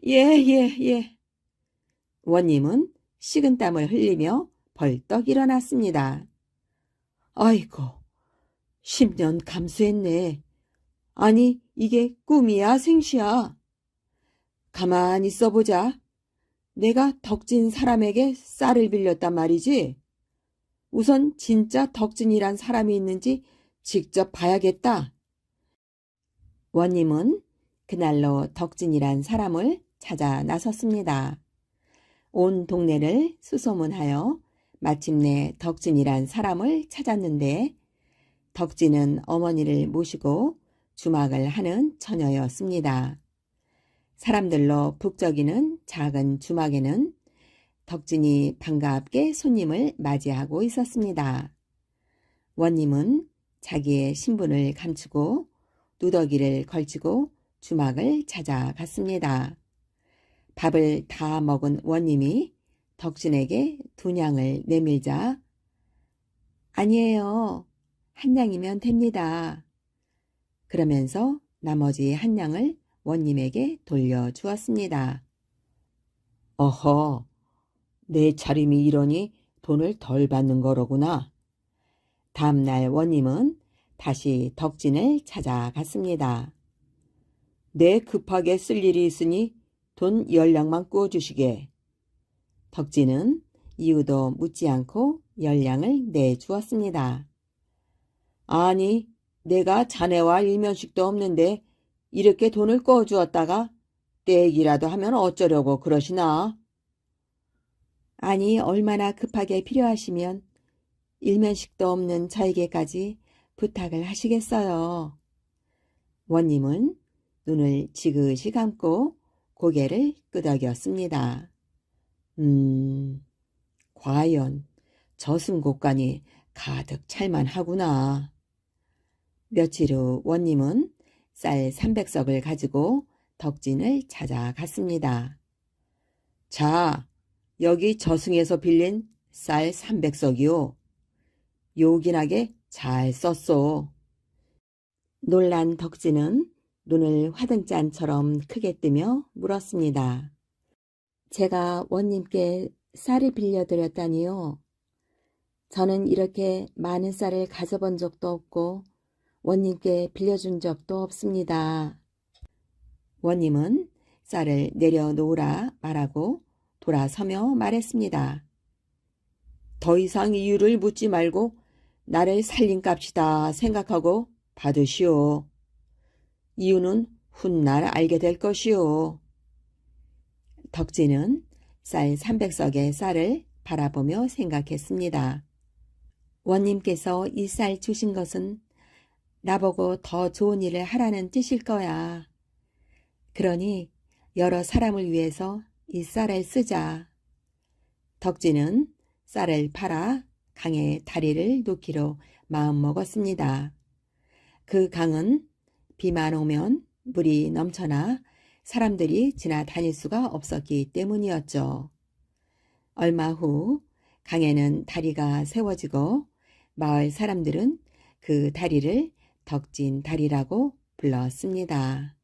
예. 원님은 식은땀을 흘리며 벌떡 일어났습니다. 아이고, 10년 감수했네. 아니, 이게 꿈이야, 생시야? 가만히 있어보자. 내가 덕진 사람에게 쌀을 빌렸단 말이지. 우선 진짜 덕진이란 사람이 있는지 직접 봐야겠다. 원님은 그날로 덕진이란 사람을 찾아 나섰습니다. 온 동네를 수소문하여 마침내 덕진이란 사람을 찾았는데 덕진은 어머니를 모시고 주막을 하는 처녀였습니다. 사람들로 북적이는 작은 주막에는 덕진이 반갑게 손님을 맞이하고 있었습니다. 원님은 자기의 신분을 감추고 누더기를 걸치고 주막을 찾아갔습니다. 밥을 다 먹은 원님이 덕진에게 2냥을 내밀자 아니에요. 1냥이면 됩니다. 그러면서 나머지 1냥을 원님에게 돌려주었습니다. 어허, 내 차림이 이러니 돈을 덜 받는 거로구나. 다음날 원님은 다시 덕진을 찾아갔습니다. 내 급하게 쓸 일이 있으니 돈 10냥만 구워주시게. 덕진은 이유도 묻지 않고 10냥을 내주었습니다. 아니, 내가 자네와 일면식도 없는데 이렇게 돈을 꺼주었다가 떼기라도 하면 어쩌려고 그러시나? 아니, 얼마나 급하게 필요하시면 일면식도 없는 저에게까지 부탁을 하시겠어요. 원님은 눈을 지그시 감고 고개를 끄덕였습니다. 과연 저승곡간이 가득 찰만하구나. 며칠 후 원님은 쌀 300석을 가지고 덕진을 찾아갔습니다. 자, 여기 저승에서 빌린 쌀 300석이요. 요긴하게 잘 썼소. 놀란 덕진은 눈을 화등잔처럼 크게 뜨며 물었습니다. 제가 원님께 쌀을 빌려드렸다니요. 저는 이렇게 많은 쌀을 가져본 적도 없고 원님께 빌려준 적도 없습니다. 원님은 쌀을 내려놓으라 말하고 돌아서며 말했습니다. 더 이상 이유를 묻지 말고 나를 살린 값이다 생각하고 받으시오. 이유는 훗날 알게 될 것이오. 덕진은 쌀 300석의 쌀을 바라보며 생각했습니다. 원님께서 이 쌀 주신 것은 나보고 더 좋은 일을 하라는 뜻일 거야. 그러니 여러 사람을 위해서 이 쌀을 쓰자. 덕진은 쌀을 팔아 강에 다리를 놓기로 마음먹었습니다. 그 강은 비만 오면 물이 넘쳐나 사람들이 지나다닐 수가 없었기 때문이었죠. 얼마 후 강에는 다리가 세워지고 마을 사람들은 그 다리를 덕진 다리라고 불렀습니다.